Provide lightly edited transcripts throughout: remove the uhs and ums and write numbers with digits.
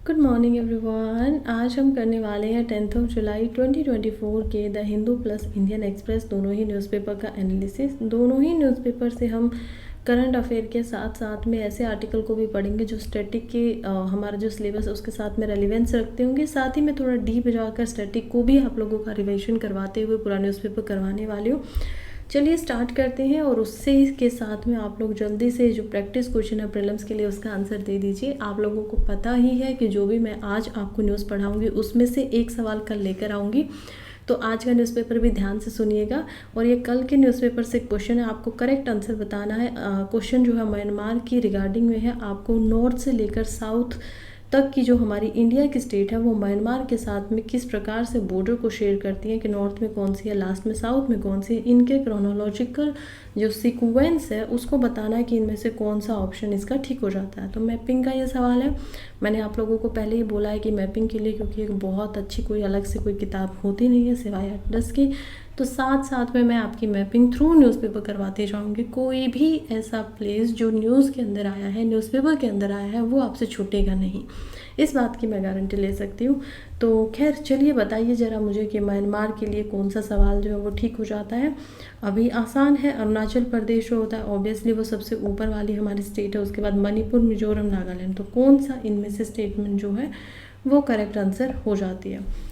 Good morning everyone. आज हम करने वाले हैं 10 जुलाई 2024 के the Hindu plus Indian express दोनों ही न्यूज़पेपर का एनालिसिस। दोनों ही न्यूज़पेपर से हम करंट अफेयर के साथ साथ में ऐसे आर्टिकल को भी पढ़ेंगे जो स्टैटिक के हमारा जो सिलेबस है उसके साथ में रेलिवेंस रखते होंगे। साथ ही में थोड़ा डीप जाकर स्टैटिक को भी आप लोगों का रिविजन करवाते हुए पूरा न्यूज़पेपर करवाने वाली हूँ। चलिए स्टार्ट करते हैं और उससे के साथ में आप लोग जल्दी से जो प्रैक्टिस क्वेश्चन है प्रीलिम्स के लिए उसका आंसर दे दीजिए। आप लोगों को पता ही है कि जो भी मैं आज आपको न्यूज़ पढ़ाऊंगी उसमें से एक सवाल कल लेकर आऊँगी, तो आज का न्यूज़पेपर भी ध्यान से सुनिएगा। और ये कल के न्यूज़पेपर से क्वेश्चन है, आपको करेक्ट आंसर बताना है। क्वेश्चन जो है म्यांमार की रिगार्डिंग में है। आपको नॉर्थ से लेकर साउथ तक की जो हमारी इंडिया की स्टेट है वो म्यांमार के साथ में किस प्रकार से बॉर्डर को शेयर करती हैं, कि नॉर्थ में कौन सी है, लास्ट में साउथ में कौन सी है, इनके क्रोनोलॉजिकल जो सीक्वेंस है उसको बताना है कि इनमें से कौन सा ऑप्शन इसका ठीक हो जाता है। तो मैपिंग का ये सवाल है। मैंने आप लोगों को पहले ही बोला है कि मैपिंग के लिए क्योंकि एक बहुत अच्छी कोई अलग से कोई किताब होती नहीं है सिवाय एटलस की, तो साथ साथ में मैं आपकी मैपिंग थ्रू न्यूज़पेपर करवाती जाऊँगी। कोई भी ऐसा प्लेस जो न्यूज़ के अंदर आया है, न्यूज़पेपर के अंदर आया है, वो आपसे छूटेगा नहीं, इस बात की मैं गारंटी ले सकती हूँ। तो खैर चलिए बताइए ज़रा मुझे कि म्यांमार के लिए कौन सा सवाल जो है वो ठीक हो जाता है। अभी आसान है। अरुणाचल प्रदेश जो होता है ऑब्वियसली वो सबसे ऊपर वाली हमारी स्टेट है, उसके बाद मणिपुर, मिजोरम, नागालैंड, तो कौन सा इनमें से स्टेटमेंट जो है वो करेक्ट आंसर हो जाती है।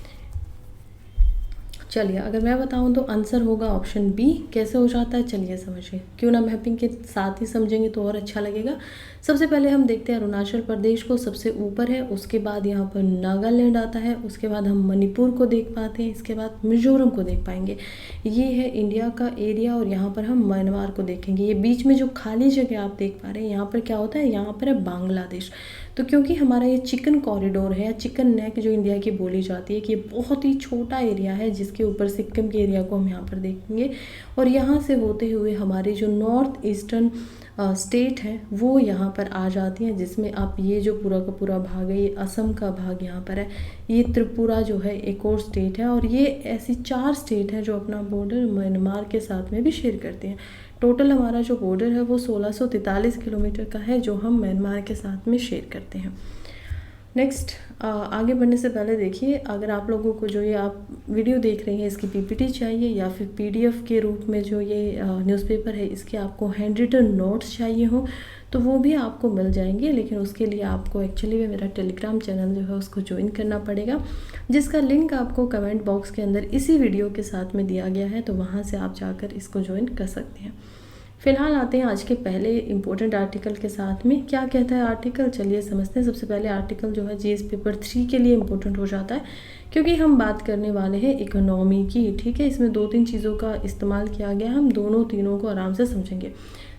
चलिए अगर मैं बताऊं तो आंसर होगा ऑप्शन बी। कैसे हो जाता है चलिए समझिए, क्यों ना मैपिंग के साथ ही समझेंगे तो और अच्छा लगेगा। सबसे पहले हम देखते हैं अरुणाचल प्रदेश को सबसे ऊपर है, उसके बाद यहाँ पर नागालैंड आता है, उसके बाद हम मणिपुर को देख पाते हैं, इसके बाद मिजोरम को देख पाएंगे। ये है इंडिया का एरिया और यहाँ पर हम म्यांमार को देखेंगे। ये बीच में जो खाली जगह आप देख पा रहे हैं यहाँ पर क्या होता है, यहाँ पर है बांग्लादेश। तो क्योंकि हमारा ये चिकन कॉरिडोर है या चिकन नेक जो इंडिया की बोली जाती है कि ये बहुत ही छोटा एरिया है जिसके ऊपर सिक्किम के एरिया को हम यहाँ पर देखेंगे, और यहाँ से होते हुए हमारी जो नॉर्थ ईस्टर्न स्टेट है वो यहाँ पर आ जाती हैं, जिसमें आप ये जो पूरा का पूरा भाग है, ये असम का भाग यहाँ पर है, ये त्रिपुरा जो है एक और स्टेट है, और ये ऐसी 4 स्टेट हैं जो अपना बॉर्डर म्यांमार के साथ में भी शेयर करते हैं। टोटल हमारा जो बॉर्डर है वो 1643 किलोमीटर का है जो हम म्यांमार के साथ में शेयर करते हैं। नेक्स्ट आगे बढ़ने से पहले देखिए, अगर आप लोगों को जो ये आप वीडियो देख रहे हैं इसकी पीपीटी चाहिए या फिर पीडीएफ के रूप में जो ये न्यूज़पेपर है इसके आपको हैंड रिटन नोट्स चाहिए हो तो वो भी आपको मिल जाएंगे, लेकिन उसके लिए आपको एक्चुअली में मेरा टेलीग्राम चैनल जो है उसको ज्वाइन करना पड़ेगा, जिसका लिंक आपको कमेंट बॉक्स के अंदर इसी वीडियो के साथ में दिया गया है, तो वहाँ से आप जाकर इसको ज्वाइन कर सकते हैं। फिलहाल आते हैं आज के पहले इम्पोर्टेंट आर्टिकल के साथ में। क्या कहता है आर्टिकल चलिए समझते हैं। सबसे पहले आर्टिकल जो है जीएस पेपर 3 के लिए इम्पोर्टेंट हो जाता है क्योंकि हम बात करने वाले हैं इकोनॉमी की। ठीक है, इसमें 2-3 चीज़ों का इस्तेमाल किया गया, हम दोनों तीनों को आराम से समझेंगे।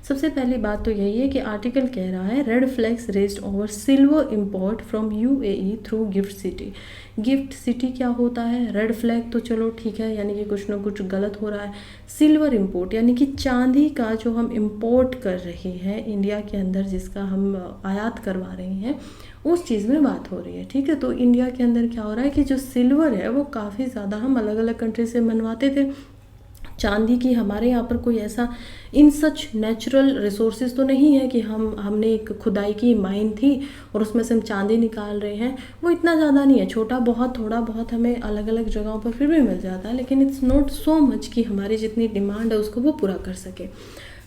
सबसे पहली बात तो यही है कि आर्टिकल कह रहा है red flags raised over silver import from UAE through gift city. Gift city क्या होता है, रेड फ्लैग तो चलो ठीक है, यानी कि कुछ ना कुछ गलत हो रहा है। सिल्वर इंपोर्ट यानी कि चांदी का जो हम इंपोर्ट कर रहे हैं इंडिया के अंदर, जिसका हम आयात करवा रहे हैं, उस चीज़ में बात हो रही है। ठीक है, तो इंडिया के अंदर क्या हो रहा है कि जो सिल्वर है वो काफ़ी ज़्यादा हम अलग अलग कंट्री से मनवाते थे। चांदी की हमारे यहाँ पर कोई ऐसा इन सच नेचुरल रिसोर्सेज तो नहीं है कि हमने एक खुदाई की माइन थी और उसमें से हम चांदी निकाल रहे हैं, वो इतना ज़्यादा नहीं है, छोटा बहुत थोड़ा बहुत हमें अलग अलग जगहों पर फिर भी मिल जाता है, लेकिन इट्स नॉट सो मच कि हमारी जितनी डिमांड है उसको वो पूरा कर सके।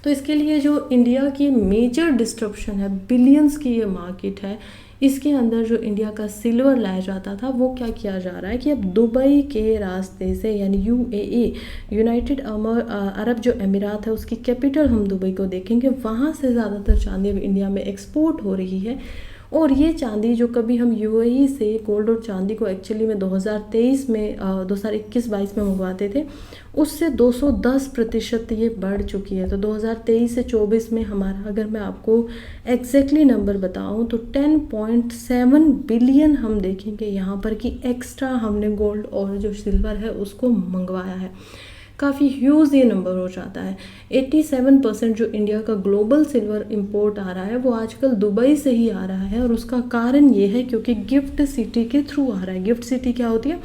तो इसके लिए जो इंडिया की मेजर डिस्ट्रप्शन है, बिलियंस की ये मार्केट है, इसके अंदर जो इंडिया का सिल्वर लाया जाता था वो क्या किया जा रहा है कि अब दुबई के रास्ते से, यानी यूएई, यूनाइटेड अरब जो अमीरात है उसकी कैपिटल हम दुबई को देखेंगे, वहाँ से ज़्यादातर चांदी अब इंडिया में एक्सपोर्ट हो रही है। और ये चांदी जो कभी हम यूएई से गोल्ड और चांदी को एक्चुअली में 2023 में 2021-22 में मंगवाते थे, उससे 210% ये बढ़ चुकी है। तो 2023 से 24 में हमारा, अगर मैं आपको एग्जैक्टली नंबर बताऊं तो 10.7 बिलियन हम देखेंगे यहाँ पर कि एक्स्ट्रा हमने गोल्ड और जो सिल्वर है उसको मंगवाया है। काफ़ी ह्यूज ये नंबर हो जाता है। 87% जो इंडिया का ग्लोबल सिल्वर इंपोर्ट आ रहा है वो आजकल दुबई से ही आ रहा है, और उसका कारण ये है क्योंकि गिफ्ट सिटी के थ्रू आ रहा है। गिफ्ट सिटी क्या होती है,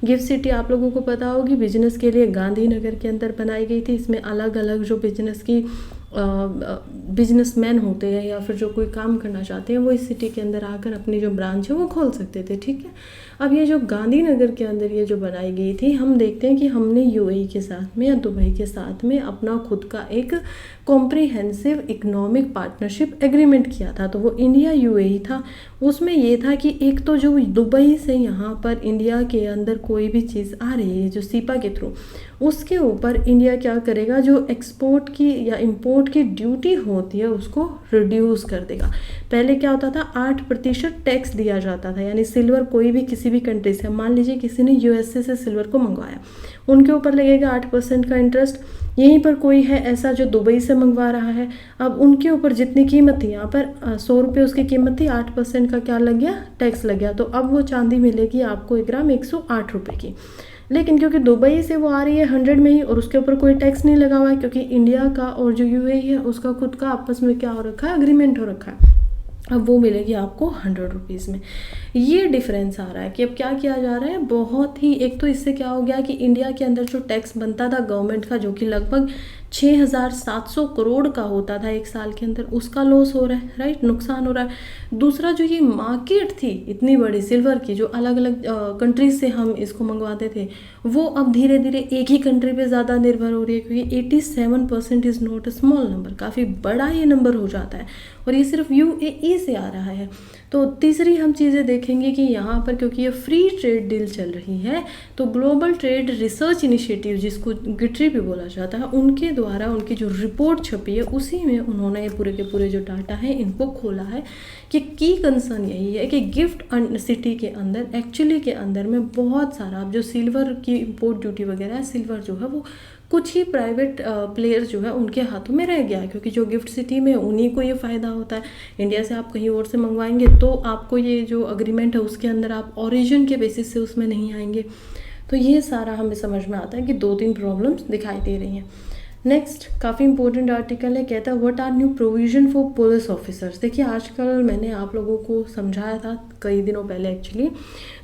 गिफ्ट सिटी आप लोगों को पता होगी बिजनेस के लिए गांधीनगर के अंदर बनाई गई थी। इसमें अलग अलग जो बिजनेस की बिजनेसमैन होते हैं या फिर जो कोई काम करना चाहते हैं वो इस सिटी के अंदर आकर अपनी जो ब्रांच है वो खोल सकते थे, ठीक है। अब ये जो गांधीनगर के अंदर ये जो बनाई गई थी, हम देखते हैं कि हमने यूएई के साथ में या दुबई के साथ में अपना खुद का एक कॉम्प्रिहेंसिव इकोनॉमिक पार्टनरशिप एग्रीमेंट किया था। तो वो इंडिया यूएई था। उसमें ये था कि एक तो जो दुबई से यहाँ पर इंडिया के अंदर कोई भी चीज़ आ रही है जो सीपा के थ्रू, उसके ऊपर इंडिया क्या करेगा, जो एक्सपोर्ट की या इंपोर्ट की ड्यूटी होती है उसको रिड्यूस कर देगा। पहले क्या होता था, 8% टैक्स दिया जाता था, यानी सिल्वर कोई भी किसी भी कंट्री से, मान लीजिए किसी ने यूएसए से सिल्वर को मंगवाया, उनके ऊपर लगेगा 8% का इंटरेस्ट। यहीं पर कोई है ऐसा जो दुबई से मंगवा रहा है, अब उनके ऊपर जितनी कीमत थी, यहाँ पर 100 रुपये उसकी कीमत थी, 8% का क्या लग गया, टैक्स लग गया। तो अब वो चांदी मिलेगी आपको 1 ग्राम 108 रुपये की। लेकिन क्योंकि दुबई से वो आ रही है 100 में ही और उसके ऊपर कोई टैक्स नहीं लगा हुआ है, क्योंकि इंडिया का और जो यूएई है उसका खुद का आपस में क्या हो रखा है, एग्रीमेंट हो रखा है। अब वो मिलेगी आपको 100 रुपीज़ में। ये डिफरेंस आ रहा है कि अब क्या किया जा रहा है, बहुत ही, एक तो इससे क्या हो गया कि इंडिया के अंदर जो टैक्स बनता था गवर्नमेंट का, जो कि लगभग 6,700 करोड़ का होता था एक साल के अंदर, उसका लॉस हो रहा है, राइट, नुकसान हो रहा है। दूसरा, जो ये मार्केट थी इतनी बड़ी सिल्वर की, जो अलग अलग कंट्रीज से हम इसको मंगवाते थे, वो अब धीरे धीरे एक ही कंट्री पे ज़्यादा निर्भर हो रही है, क्योंकि 87% is not a small number, काफ़ी बड़ा ये नंबर हो जाता है, और ये सिर्फ यूएई से आ रहा है। तो तीसरी हम चीज़ें देखेंगे कि यहाँ पर क्योंकि ये फ्री ट्रेड डील चल रही है, तो ग्लोबल ट्रेड रिसर्च इनिशिएटिव, जिसको GTRI भी बोला जाता है, उनके द्वारा उनकी जो रिपोर्ट छपी है उसी में उन्होंने ये पूरे के पूरे जो डाटा है इनको खोला है कि की कंसर्न यही है कि गिफ्ट सिटी के अंदर एक्चुअली के अंदर में बहुत सारा, अब जो सिल्वर की इम्पोर्ट ड्यूटी वगैरह है, सिल्वर जो है वो कुछ ही प्राइवेट प्लेयर्स जो है उनके हाथों में रह गया है, क्योंकि जो गिफ्ट सिटी में उन्हीं को ये फ़ायदा होता है। इंडिया से आप कहीं और से मंगवाएंगे तो आपको ये जो अग्रीमेंट है उसके अंदर आप ओरिजिन के बेसिस से उसमें नहीं आएंगे। तो ये सारा हमें समझ में आता है कि 2-3 प्रॉब्लम्स दिखाई दे रही हैं। नेक्स्ट काफ़ी इंपॉर्टेंट आर्टिकल है, कहता है what are new provision for police officers. देखिए आजकल मैंने आप लोगों को समझाया था कई दिनों पहले एक्चुअली,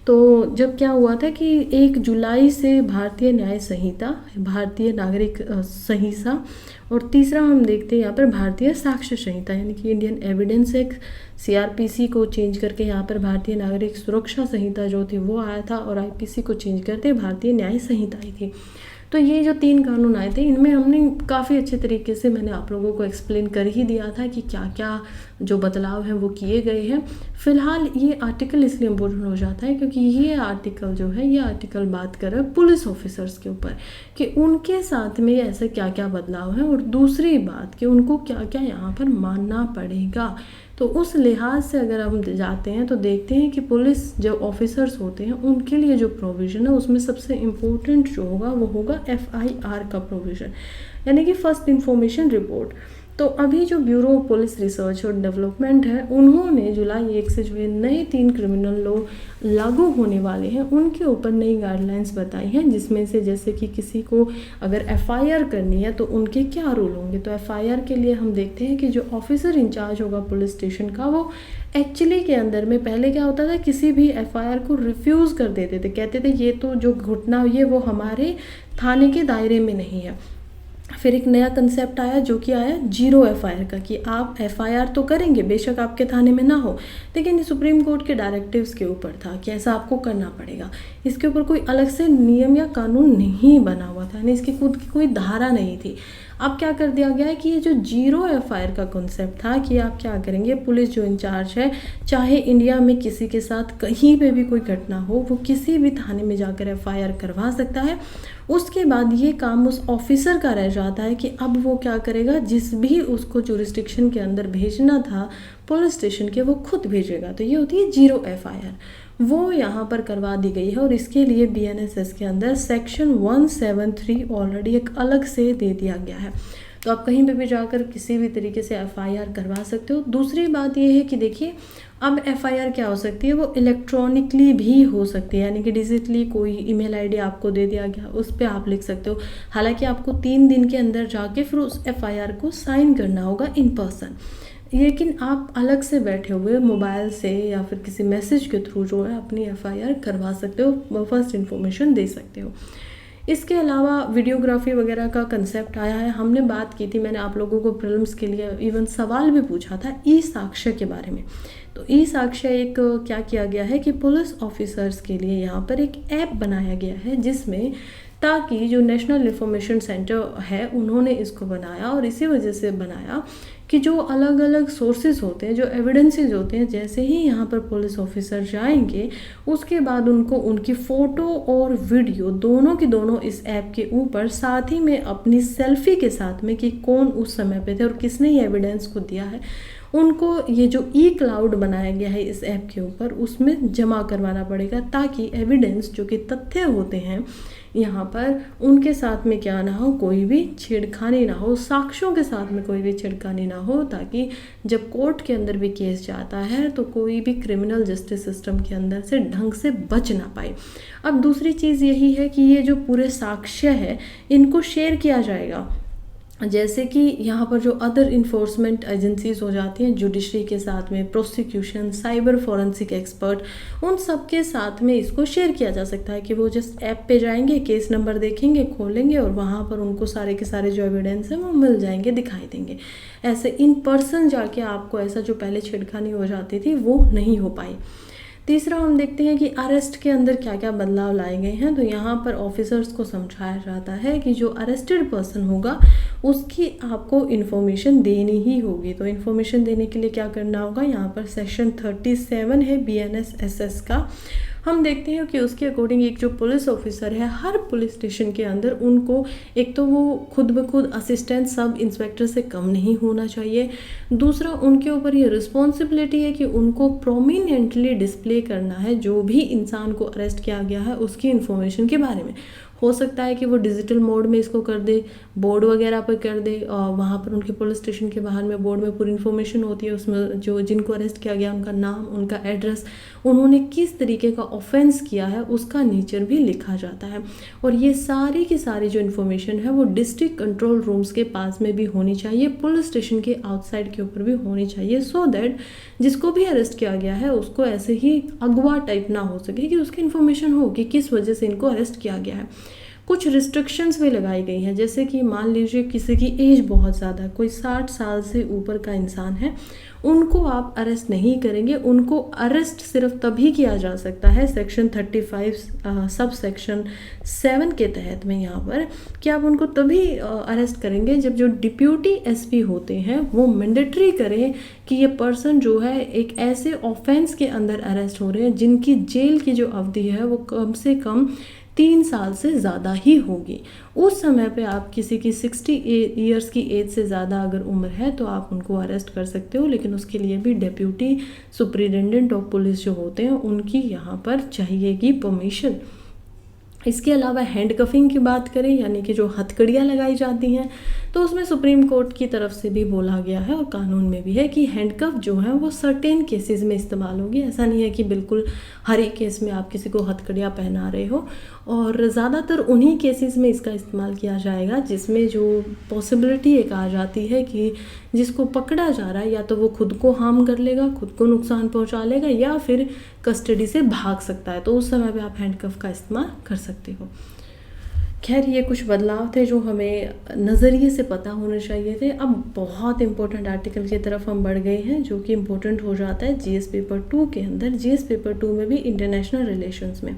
तो जब क्या हुआ था कि 1 जुलाई से भारतीय न्याय संहिता, भारतीय नागरिक संहिता, और तीसरा हम देखते हैं यहाँ पर भारतीय साक्ष्य संहिता यानी कि इंडियन एविडेंस एक्ट, CRPC को चेंज करके यहाँ पर भारतीय नागरिक सुरक्षा संहिता जो थी वो आया था, और IPC को चेंज करते भारतीय न्याय संहिता आई थी। तो ये जो 3 कानून आए थे, इनमें हमने काफ़ी अच्छे तरीके से, मैंने आप लोगों को एक्सप्लेन कर ही दिया था कि क्या क्या जो बदलाव हैं वो किए गए हैं। फ़िलहाल ये आर्टिकल इसलिए इम्पोर्टेंट हो जाता है क्योंकि ये आर्टिकल जो है, ये आर्टिकल बात कर रहा है पुलिस ऑफिसर्स के ऊपर कि उनके साथ में ऐसे क्या क्या बदलाव हैं, और दूसरी बात कि उनको क्या क्या यहाँ पर मानना पड़ेगा। तो उस लिहाज से अगर हम जाते हैं तो देखते हैं कि पुलिस जो ऑफिसर्स होते हैं उनके लिए जो प्रोविज़न है उसमें सबसे इम्पोर्टेंट जो होगा वो होगा FIR का प्रोविज़न, यानी कि फर्स्ट इंफॉर्मेशन रिपोर्ट। तो अभी जो ब्यूरो ऑफ पुलिस रिसर्च और डेवलपमेंट है, उन्होंने जुलाई 1 से जो ये नए 3 क्रिमिनल लॉ लागू होने वाले हैं उनके ऊपर नई गाइडलाइंस बताई हैं, जिसमें से जैसे कि किसी को अगर FIR करनी है तो उनके क्या रूल होंगे। तो FIR के लिए हम देखते हैं कि जो ऑफिसर इंचार्ज होगा पुलिस स्टेशन का, वो एक्चुअली के अंदर में पहले क्या होता था, किसी भी FIR को रिफ्यूज़ कर देते थे, कहते थे ये तो जो घटना हुई है वो हमारे थाने के दायरे में नहीं है। फिर एक नया कंसेप्ट आया जो कि आया 0 FIR का, कि आप FIR तो करेंगे बेशक आपके थाने में ना हो, लेकिन ये सुप्रीम कोर्ट के डायरेक्टिव्स के ऊपर था कि ऐसा आपको करना पड़ेगा। इसके ऊपर कोई अलग से नियम या कानून नहीं बना हुआ था, यानी इसकी खुद की कोई धारा नहीं थी। अब क्या कर दिया गया है कि ये जो 0 FIR का कॉन्सेप्ट था कि आप क्या करेंगे, पुलिस जो इंचार्ज है, चाहे इंडिया में किसी के साथ कहीं पे भी कोई घटना हो, वो किसी भी थाने में जाकर FIR करवा सकता है। उसके बाद ये काम उस ऑफिसर का रह जाता है कि अब वो क्या करेगा, जिस भी उसको जुरिस्डिक्शन के अंदर भेजना था पुलिस स्टेशन के, वो खुद भेजेगा। तो ये होती है 0 FIR, वो यहाँ पर करवा दी गई है। और इसके लिए BNSS के अंदर सेक्शन 173 ऑलरेडी एक अलग से दे दिया गया है, तो आप कहीं पे भी जाकर किसी भी तरीके से FIR करवा सकते हो। दूसरी बात ये है कि देखिए अब FIR क्या हो सकती है, वो इलेक्ट्रॉनिकली भी हो सकती है, यानी कि डिजिटली कोई ईमेल आईडी आपको दे दिया गया, उस पर आप लिख सकते हो। हालांकि आपको 3 दिन के अंदर जाके फिर उस FIR को साइन करना होगा इन पर्सन, लेकिन आप अलग से बैठे हुए मोबाइल से या फिर किसी मैसेज के थ्रू जो है अपनी FIR करवा सकते हो, फर्स्ट इन्फॉर्मेशन दे सकते हो। इसके अलावा वीडियोग्राफी वगैरह का कंसेप्ट आया है। हमने बात की थी, मैंने आप लोगों को प्रीलिम्स के लिए इवन सवाल भी पूछा था ई साक्ष्य के बारे में। तो ई साक्ष्य एक क्या किया गया है कि पुलिस ऑफिसर्स के लिए यहाँ पर एक ऐप बनाया गया है, जिसमें ताकि जो नेशनल इंफॉर्मेशन सेंटर है उन्होंने इसको बनाया, और इसी वजह से बनाया कि जो अलग अलग सोर्सेज होते हैं, जो एविडेंसेस होते हैं, जैसे ही यहाँ पर पुलिस ऑफिसर जाएंगे उसके बाद उनको उनकी फ़ोटो और वीडियो दोनों की दोनों इस ऐप के ऊपर, साथ ही में अपनी सेल्फी के साथ में कि कौन उस समय पे थे और किसने ये एविडेंस को दिया है, उनको ये जो ई क्लाउड बनाया गया है इस ऐप के ऊपर उसमें जमा करवाना पड़ेगा, ताकि एविडेंस जो कि तथ्य होते हैं यहाँ पर उनके साथ में क्या ना हो, कोई भी छेड़खानी ना हो, साक्ष्यों के साथ में कोई भी छेड़खानी ना हो, ताकि जब कोर्ट के अंदर भी केस जाता है तो कोई भी क्रिमिनल जस्टिस सिस्टम के अंदर से ढंग से बच ना पाए। अब दूसरी चीज़ यही है कि ये जो पूरे साक्ष्य है इनको शेयर किया जाएगा, जैसे कि यहाँ पर जो अदर इन्फोर्समेंट एजेंसीज हो जाती हैं, जुडिशरी के साथ में प्रोसिक्यूशन, साइबर फॉरेंसिक एक्सपर्ट, उन सब के साथ में इसको शेयर किया जा सकता है कि वो जस्ट ऐप पे जाएंगे, केस नंबर देखेंगे, खोलेंगे और वहाँ पर उनको सारे के सारे जो एविडेंस हैं वो मिल जाएंगे, दिखाई देंगे। ऐसे इन पर्सन जाके आपको ऐसा जो पहले छेड़खानी हो जाती थी वो नहीं हो पाई। तीसरा हम देखते हैं कि अरेस्ट के अंदर क्या क्या बदलाव लाए गए हैं। तो यहाँ पर ऑफिसर्स को समझाया जाता है कि जो अरेस्टेड पर्सन होगा उसकी आपको इन्फॉर्मेशन देनी ही होगी। तो इन्फॉर्मेशन देने के लिए क्या करना होगा, यहाँ पर सेक्शन 37 है BNSS का, हम देखते हैं कि उसके अकॉर्डिंग एक जो पुलिस ऑफिसर है हर पुलिस स्टेशन के अंदर उनको एक तो वो खुद ब खुद असिस्टेंट सब इंस्पेक्टर से कम नहीं होना चाहिए। दूसरा, उनके ऊपर ये रिस्पॉन्सिबिलिटी है कि उनको प्रोमिनेंटली डिस्प्ले करना है जो भी इंसान को अरेस्ट किया गया है उसकी इन्फॉर्मेशन के बारे में। हो सकता है कि वो डिजिटल मोड में इसको कर दे, बोर्ड वगैरह पर कर दे, और वहाँ पर उनके पुलिस स्टेशन के बाहर में बोर्ड में पूरी इन्फॉर्मेशन होती है, उसमें जो जिनको अरेस्ट किया गया उनका नाम, उनका एड्रेस, उन्होंने किस तरीके का ऑफेंस किया है उसका नेचर भी लिखा जाता है। और ये सारी की सारी जो इन्फॉर्मेशन है वो डिस्ट्रिक्ट कंट्रोल रूम्स के पास में भी होनी चाहिए, पुलिस स्टेशन के आउटसाइड के ऊपर भी होनी चाहिए, सो दैट जिसको भी अरेस्ट किया गया है उसको ऐसे ही अगवा टाइप ना हो सके, कि उसकी इन्फॉर्मेशन हो कि किस वजह से इनको अरेस्ट किया गया है। कुछ रिस्ट्रिक्शंस भी लगाई गई हैं, जैसे कि मान लीजिए किसी की एज बहुत ज़्यादा है, कोई 60 साल से ऊपर का इंसान है, उनको आप अरेस्ट नहीं करेंगे। उनको अरेस्ट सिर्फ तभी किया जा सकता है सेक्शन 35 सब सेक्शन 7 के तहत में, यहाँ पर कि आप उनको तभी अरेस्ट करेंगे जब जो डिप्यूटी SP होते हैं वो मैंडेटरी करें कि ये पर्सन जो है एक ऐसे ऑफेंस के अंदर अरेस्ट हो रहे हैं जिनकी जेल की जो अवधि है वो कम से कम 3 साल से ज़्यादा ही होगी। उस समय पे आप किसी की 60 ईयर्स की एज से ज़्यादा अगर उम्र है तो आप उनको अरेस्ट कर सकते हो, लेकिन उसके लिए भी डिप्यूटी सुप्रिटेंडेंट ऑफ पुलिस जो होते हैं उनकी यहाँ पर चाहिएगी परमिशन। इसके अलावा हैंडकफिंग की बात करें, यानी कि जो हथकड़ियाँ लगाई जाती हैं, तो उसमें सुप्रीम कोर्ट की तरफ से भी बोला गया है और कानून में भी है कि हैंडकफ जो है वो सर्टेन केसेस में इस्तेमाल होगी। ऐसा नहीं है कि बिल्कुल हर एक केस में आप किसी को हथकड़ियाँ पहना रहे हो, और ज़्यादातर उन्हीं केसेस में इसका इस्तेमाल किया जाएगा जिसमें जो पॉसिबिलिटी एक आ जाती है कि जिसको पकड़ा जा रहा है या तो वो खुद को हार्म कर लेगा, खुद को नुकसान पहुंचा लेगा, या फिर कस्टडी से भाग सकता है, तो उस समय पे आप हैंडकफ का इस्तेमाल कर सकते हो। खैर, ये कुछ बदलाव थे जो हमें नज़रिए से पता होने चाहिए थे। अब बहुत इंपॉर्टेंट आर्टिकल की तरफ हम बढ़ गए हैं, जो कि इम्पोर्टेंट हो जाता है GS पेपर 2 के अंदर। GS पेपर 2 में भी इंटरनेशनल रिलेशंस में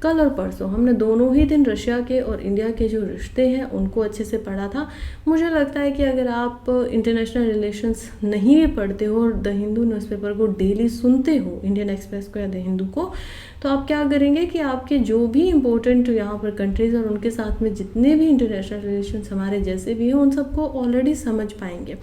कल और परसों हमने दोनों ही दिन रशिया के और इंडिया के जो रिश्ते हैं उनको अच्छे से पढ़ा था। मुझे लगता है कि अगर आप इंटरनेशनल रिलेशंस नहीं भी पढ़ते हो और द हिंदू न्यूज़पेपर को डेली सुनते हो, इंडियन एक्सप्रेस को या द हिंदू को, तो आप क्या करेंगे कि आपके जो भी इम्पोर्टेंट यहाँ पर कंट्रीज़ और उनके साथ में जितने भी इंटरनेशनल रिलेशंस हमारे जैसे भी हैं उन सबको ऑलरेडी समझ पाएंगे।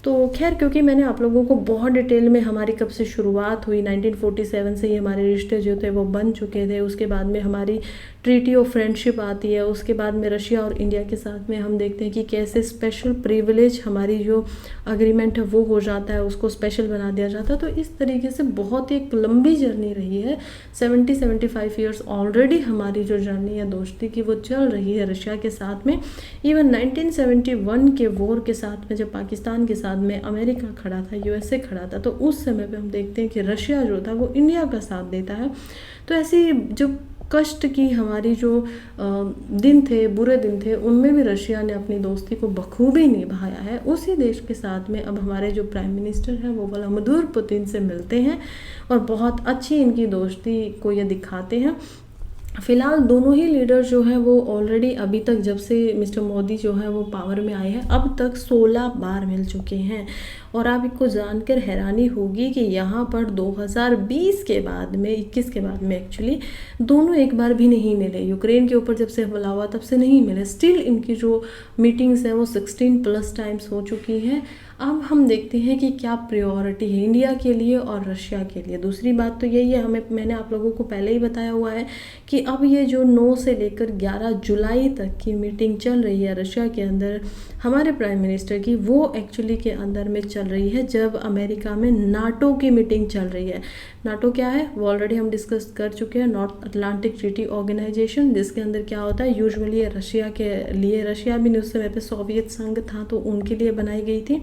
तो खैर, क्योंकि मैंने आप लोगों को बहुत डिटेल में हमारी कब से शुरुआत हुई, 1947 से ही हमारे रिश्ते जो थे वो बन चुके थे, उसके बाद में हमारी ट्रीटी ऑफ फ्रेंडशिप आती है, उसके बाद में रशिया और इंडिया के साथ में हम देखते हैं कि कैसे स्पेशल प्रिविलेज हमारी जो अग्रीमेंट है वो हो जाता है, उसको स्पेशल बना दिया जाता है। तो इस तरीके से बहुत एक लंबी जर्नी रही है, 70-75 ईयर्स ऑलरेडी हमारी जो जर्नी है दोस्ती की वो चल रही है रशिया के साथ में। इवन 1971 के वॉर के साथ में जब पाकिस्तान के साथ में अमेरिका खड़ा था, USA खड़ा था, तो उस समय पे हम देखते हैं कि रशिया जो था वो इंडिया का साथ देता है। तो ऐसी जो कष्ट की हमारी जो दिन थे, बुरे दिन थे, उनमें भी रशिया ने अपनी दोस्ती को बखूबी निभाया है। उसी देश के साथ में अब हमारे जो प्राइम मिनिस्टर हैं वो व्लादिमीर पुतिन से मिलते हैं और बहुत अच्छी इनकी दोस्ती को ये दिखाते हैं। फ़िलहाल दोनों ही लीडर जो हैं वो ऑलरेडी अभी तक, जब से मिस्टर मोदी जो है वो पावर में आए हैं, अब तक 16 बार मिल चुके हैं। और आपको जानकर हैरानी होगी कि यहाँ पर 2020 के बाद में, 21 के बाद में एक्चुअली दोनों एक बार भी नहीं मिले। यूक्रेन के ऊपर जब से हमला हुआ तब से नहीं मिले। स्टिल इनकी जो मीटिंग्स हैं वो 16+ टाइम्स हो चुकी हैं। अब हम देखते हैं कि क्या प्रायोरिटी है इंडिया के लिए और रशिया के लिए। दूसरी बात तो यही है, मैंने आप लोगों को पहले ही बताया हुआ है कि अब ये जो 9 से लेकर 11 जुलाई तक की मीटिंग चल रही है रशिया के अंदर हमारे प्राइम मिनिस्टर की, वो एक्चुअली के अंदर में चल रही है जब अमेरिका में नाटो की मीटिंग चल रही है। नाटो क्या है वो ऑलरेडी हम डिस्कस कर चुके हैं, नॉर्थ अटलांटिक ट्रीटी ऑर्गेनाइजेशन, जिसके अंदर क्या होता है यूजुअली रशिया के लिए, रशिया भी उस समय पे सोवियत संघ था तो उनके लिए बनाई गई थी।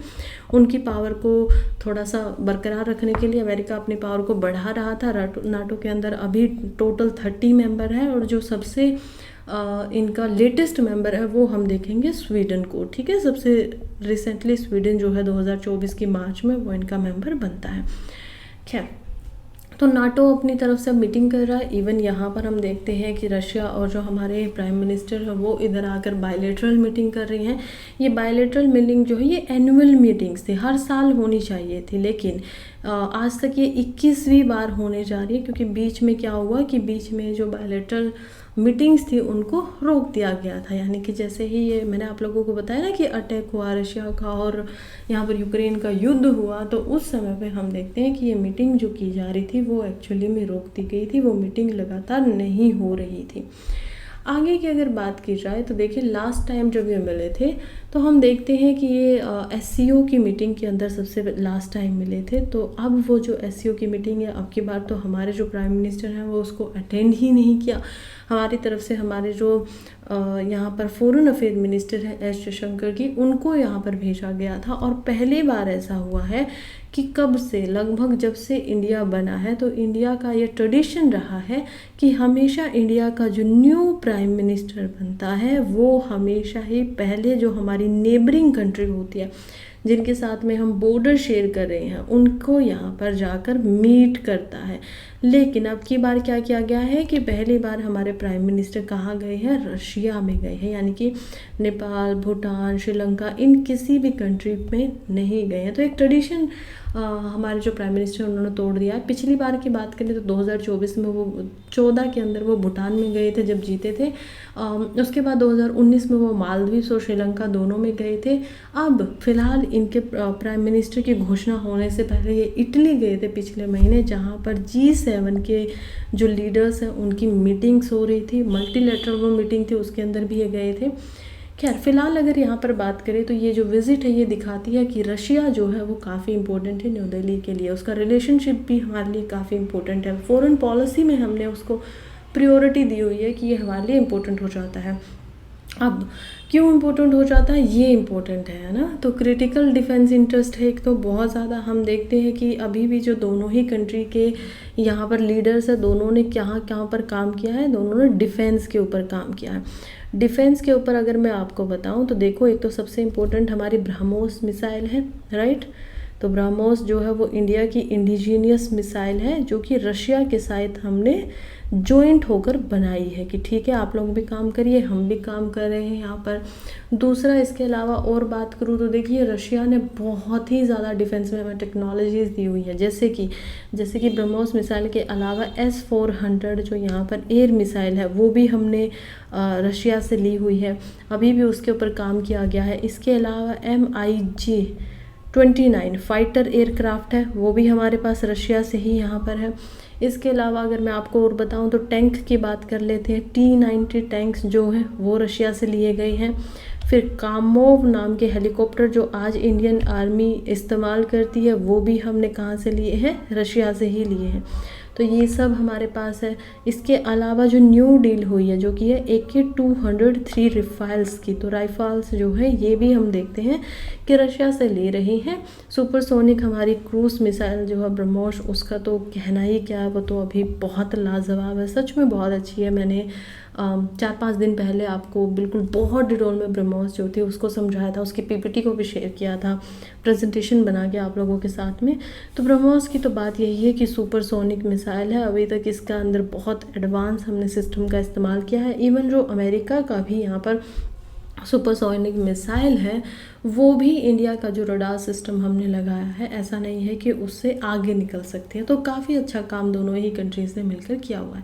उनकी पावर को थोड़ा सा बरकरार रखने के लिए अमेरिका अपनी पावर को बढ़ा रहा था। नाटो के अंदर अभी टोटल 30 मेंबर हैं और जो सबसे इनका लेटेस्ट मेंबर है वो हम देखेंगे स्वीडन को। ठीक है, सबसे रिसेंटली स्वीडन जो है 2024 की मार्च में वो इनका मेंबर बनता है। खैर, तो नाटो अपनी तरफ से मीटिंग कर रहा है। इवन यहाँ पर हम देखते हैं कि रशिया और जो हमारे प्राइम मिनिस्टर है वो इधर आकर बायलैटरल मीटिंग कर रही हैं। ये बायलैटरल मीटिंग जो है ये एनुअल मीटिंग्स थी, हर साल होनी चाहिए थी, लेकिन आज तक ये 21वीं बार होने जा रही है, क्योंकि बीच में क्या हुआ कि बीच में जो बायलैटरल मीटिंग्स थी उनको रोक दिया गया था। यानी कि जैसे ही ये मैंने आप लोगों को बताया ना कि अटैक हुआ रशिया का और यहाँ पर यूक्रेन का युद्ध हुआ, तो उस समय पे हम देखते हैं कि ये मीटिंग जो की जा रही थी वो एक्चुअली में रोक दी गई थी। वो मीटिंग लगातार नहीं हो रही थी। आगे की अगर बात की जाए तो देखिए, लास्ट टाइम जब ये मिले थे तो हम देखते हैं कि ये SCO की मीटिंग के अंदर सबसे लास्ट टाइम मिले थे। तो अब वो जो SCO की मीटिंग है, अब की बार तो हमारे जो प्राइम मिनिस्टर हैं वो उसको अटेंड ही नहीं किया। हमारी तरफ से हमारे जो यहाँ पर फॉरेन अफेयर मिनिस्टर है एस जयशंकर की, उनको यहाँ पर भेजा गया था। और पहली बार ऐसा हुआ है कि कब से, लगभग जब से इंडिया बना है, तो इंडिया का ये ट्रेडिशन रहा है कि हमेशा इंडिया का जो न्यू प्राइम मिनिस्टर बनता है वो हमेशा ही पहले जो हमारी नेबरिंग कंट्री होती है, जिनके साथ में हम बॉर्डर शेयर कर रहे हैं, उनको यहाँ पर जाकर मीट करता है। लेकिन अब की बार क्या किया गया है कि पहली बार हमारे प्राइम मिनिस्टर कहाँ गए हैं, रशिया में गए हैं। यानी कि नेपाल, भूटान, श्रीलंका, इन किसी भी कंट्री में नहीं गए हैं। तो एक ट्रेडिशन हमारे जो प्राइम मिनिस्टर उन्होंने तोड़ दिया है। पिछली बार की बात करें तो 2024 में वो 14 के अंदर वो भूटान में गए थे जब जीते थे। उसके बाद 2019 में वो मालदीव और श्रीलंका दोनों में गए थे। अब फिलहाल इनके प्राइम मिनिस्टर की घोषणा होने से पहले ये इटली गए थे पिछले महीने, जहाँ पर G7 के जो लीडर्स हैं उनकी मीटिंग्स हो रही थी। मल्टीलैटरल वो मीटिंग थी, उसके अंदर भी ये गए थे। खैर, फिलहाल अगर यहाँ पर बात करें तो ये जो विज़िट है ये दिखाती है कि रशिया जो है वो काफ़ी इंपॉर्टेंट है न्यू दिल्ली के लिए। उसका रिलेशनशिप भी हमारे लिए काफ़ी इंपॉर्टेंट है। फॉरेन पॉलिसी में हमने उसको प्रायोरिटी दी हुई है कि ये हमारे लिए इम्पोर्टेंट हो जाता है। अब क्यों इम्पोर्टेंट हो जाता है, ये इम्पोर्टेंट है ना। तो क्रिटिकल डिफेंस इंटरेस्ट है एक तो बहुत ज़्यादा। हम देखते हैं कि अभी भी जो दोनों ही कंट्री के यहाँ पर लीडर्स है, दोनों ने कहाँ पर काम किया है, दोनों ने डिफेंस के ऊपर काम किया है। डिफेंस के ऊपर अगर मैं आपको बताऊं तो देखो, एक तो सबसे इम्पोर्टेंट हमारी ब्रह्मोस मिसाइल है, राइट। तो ब्रह्मोस जो है वो इंडिया की इंडिजीनियस मिसाइल है, जो कि रशिया के साथ हमने जॉइंट होकर बनाई है कि ठीक है आप लोग भी काम करिए, हम भी काम कर रहे हैं यहाँ पर। दूसरा, इसके अलावा और बात करूँ तो देखिए, रशिया ने बहुत ही ज़्यादा डिफेंस में हमें टेक्नोलॉजीज़ दी हुई है। जैसे कि ब्रह्मोस मिसाइल के अलावा S-400 जो यहाँ पर एयर मिसाइल है वो भी हमने रशिया से ली हुई है, अभी भी उसके ऊपर काम किया गया है। इसके अलावा MiG-29 फाइटर एयरक्राफ्ट है, वो भी हमारे पास रशिया से ही यहाँ पर है। इसके अलावा अगर मैं आपको और बताऊं तो टैंक की बात कर लेते हैं। T-90 टैंक्स जो हैं वो रशिया से लिए गए हैं। फिर कामोव नाम के हेलीकॉप्टर जो आज इंडियन आर्मी इस्तेमाल करती है, वो भी हमने कहाँ से लिए हैं, रशिया से ही लिए हैं। तो ये सब हमारे पास है। इसके अलावा जो न्यू डील हुई है जो कि है AK-203 राइफल्स की, तो राइफल्स जो है ये भी हम देखते हैं कि रशिया से ले रहे हैं। सुपरसोनिक हमारी क्रूज मिसाइल जो है ब्रह्मोस, उसका तो कहना ही क्या है, वो तो अभी बहुत लाजवाब है, सच में बहुत अच्छी है। मैंने 4-5 दिन पहले आपको बिल्कुल बहुत डिटेल में ब्रह्मोस जो थी उसको समझाया था, उसकी PPT को भी शेयर किया था, प्रेजेंटेशन बना के आप लोगों के साथ में। तो ब्रह्मोस की तो बात यही है कि सुपरसोनिक मिसाइल है, अभी तक इसका अंदर बहुत एडवांस हमने सिस्टम का इस्तेमाल किया है। इवन जो अमेरिका का भी यहाँ पर सुपरसोनिक मिसाइल है वो भी इंडिया का जो रडार सिस्टम हमने लगाया है, ऐसा नहीं है कि उससे आगे निकल सकती है। तो काफ़ी अच्छा काम दोनों ही कंट्रीज़ ने मिलकर किया हुआ है।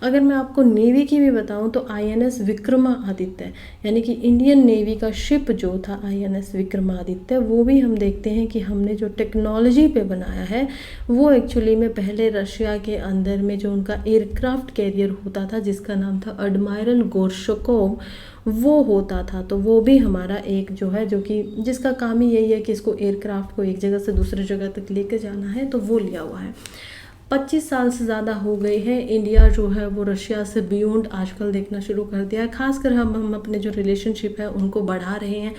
अगर मैं आपको नेवी की भी बताऊं तो INS विक्रमादित्य, यानी कि इंडियन नेवी का शिप जो था INS विक्रमादित्य, वो भी हम देखते हैं कि हमने जो टेक्नोलॉजी पे बनाया है वो एक्चुअली में पहले रशिया के अंदर में जो उनका एयरक्राफ्ट कैरियर होता था जिसका नाम था एडमिरल गोर्शकोव, वो होता था। तो वो भी हमारा एक जो है, जो कि जिसका काम ही यही है कि इसको एयरक्राफ्ट को एक जगह से दूसरी जगह तक लेके जाना है, तो वो लिया हुआ है। 25 साल से ज़्यादा हो गए हैं, इंडिया जो है वो रशिया से बियॉन्ड आजकल देखना शुरू कर दिया है। खासकर हम अपने जो रिलेशनशिप है उनको बढ़ा रहे हैं।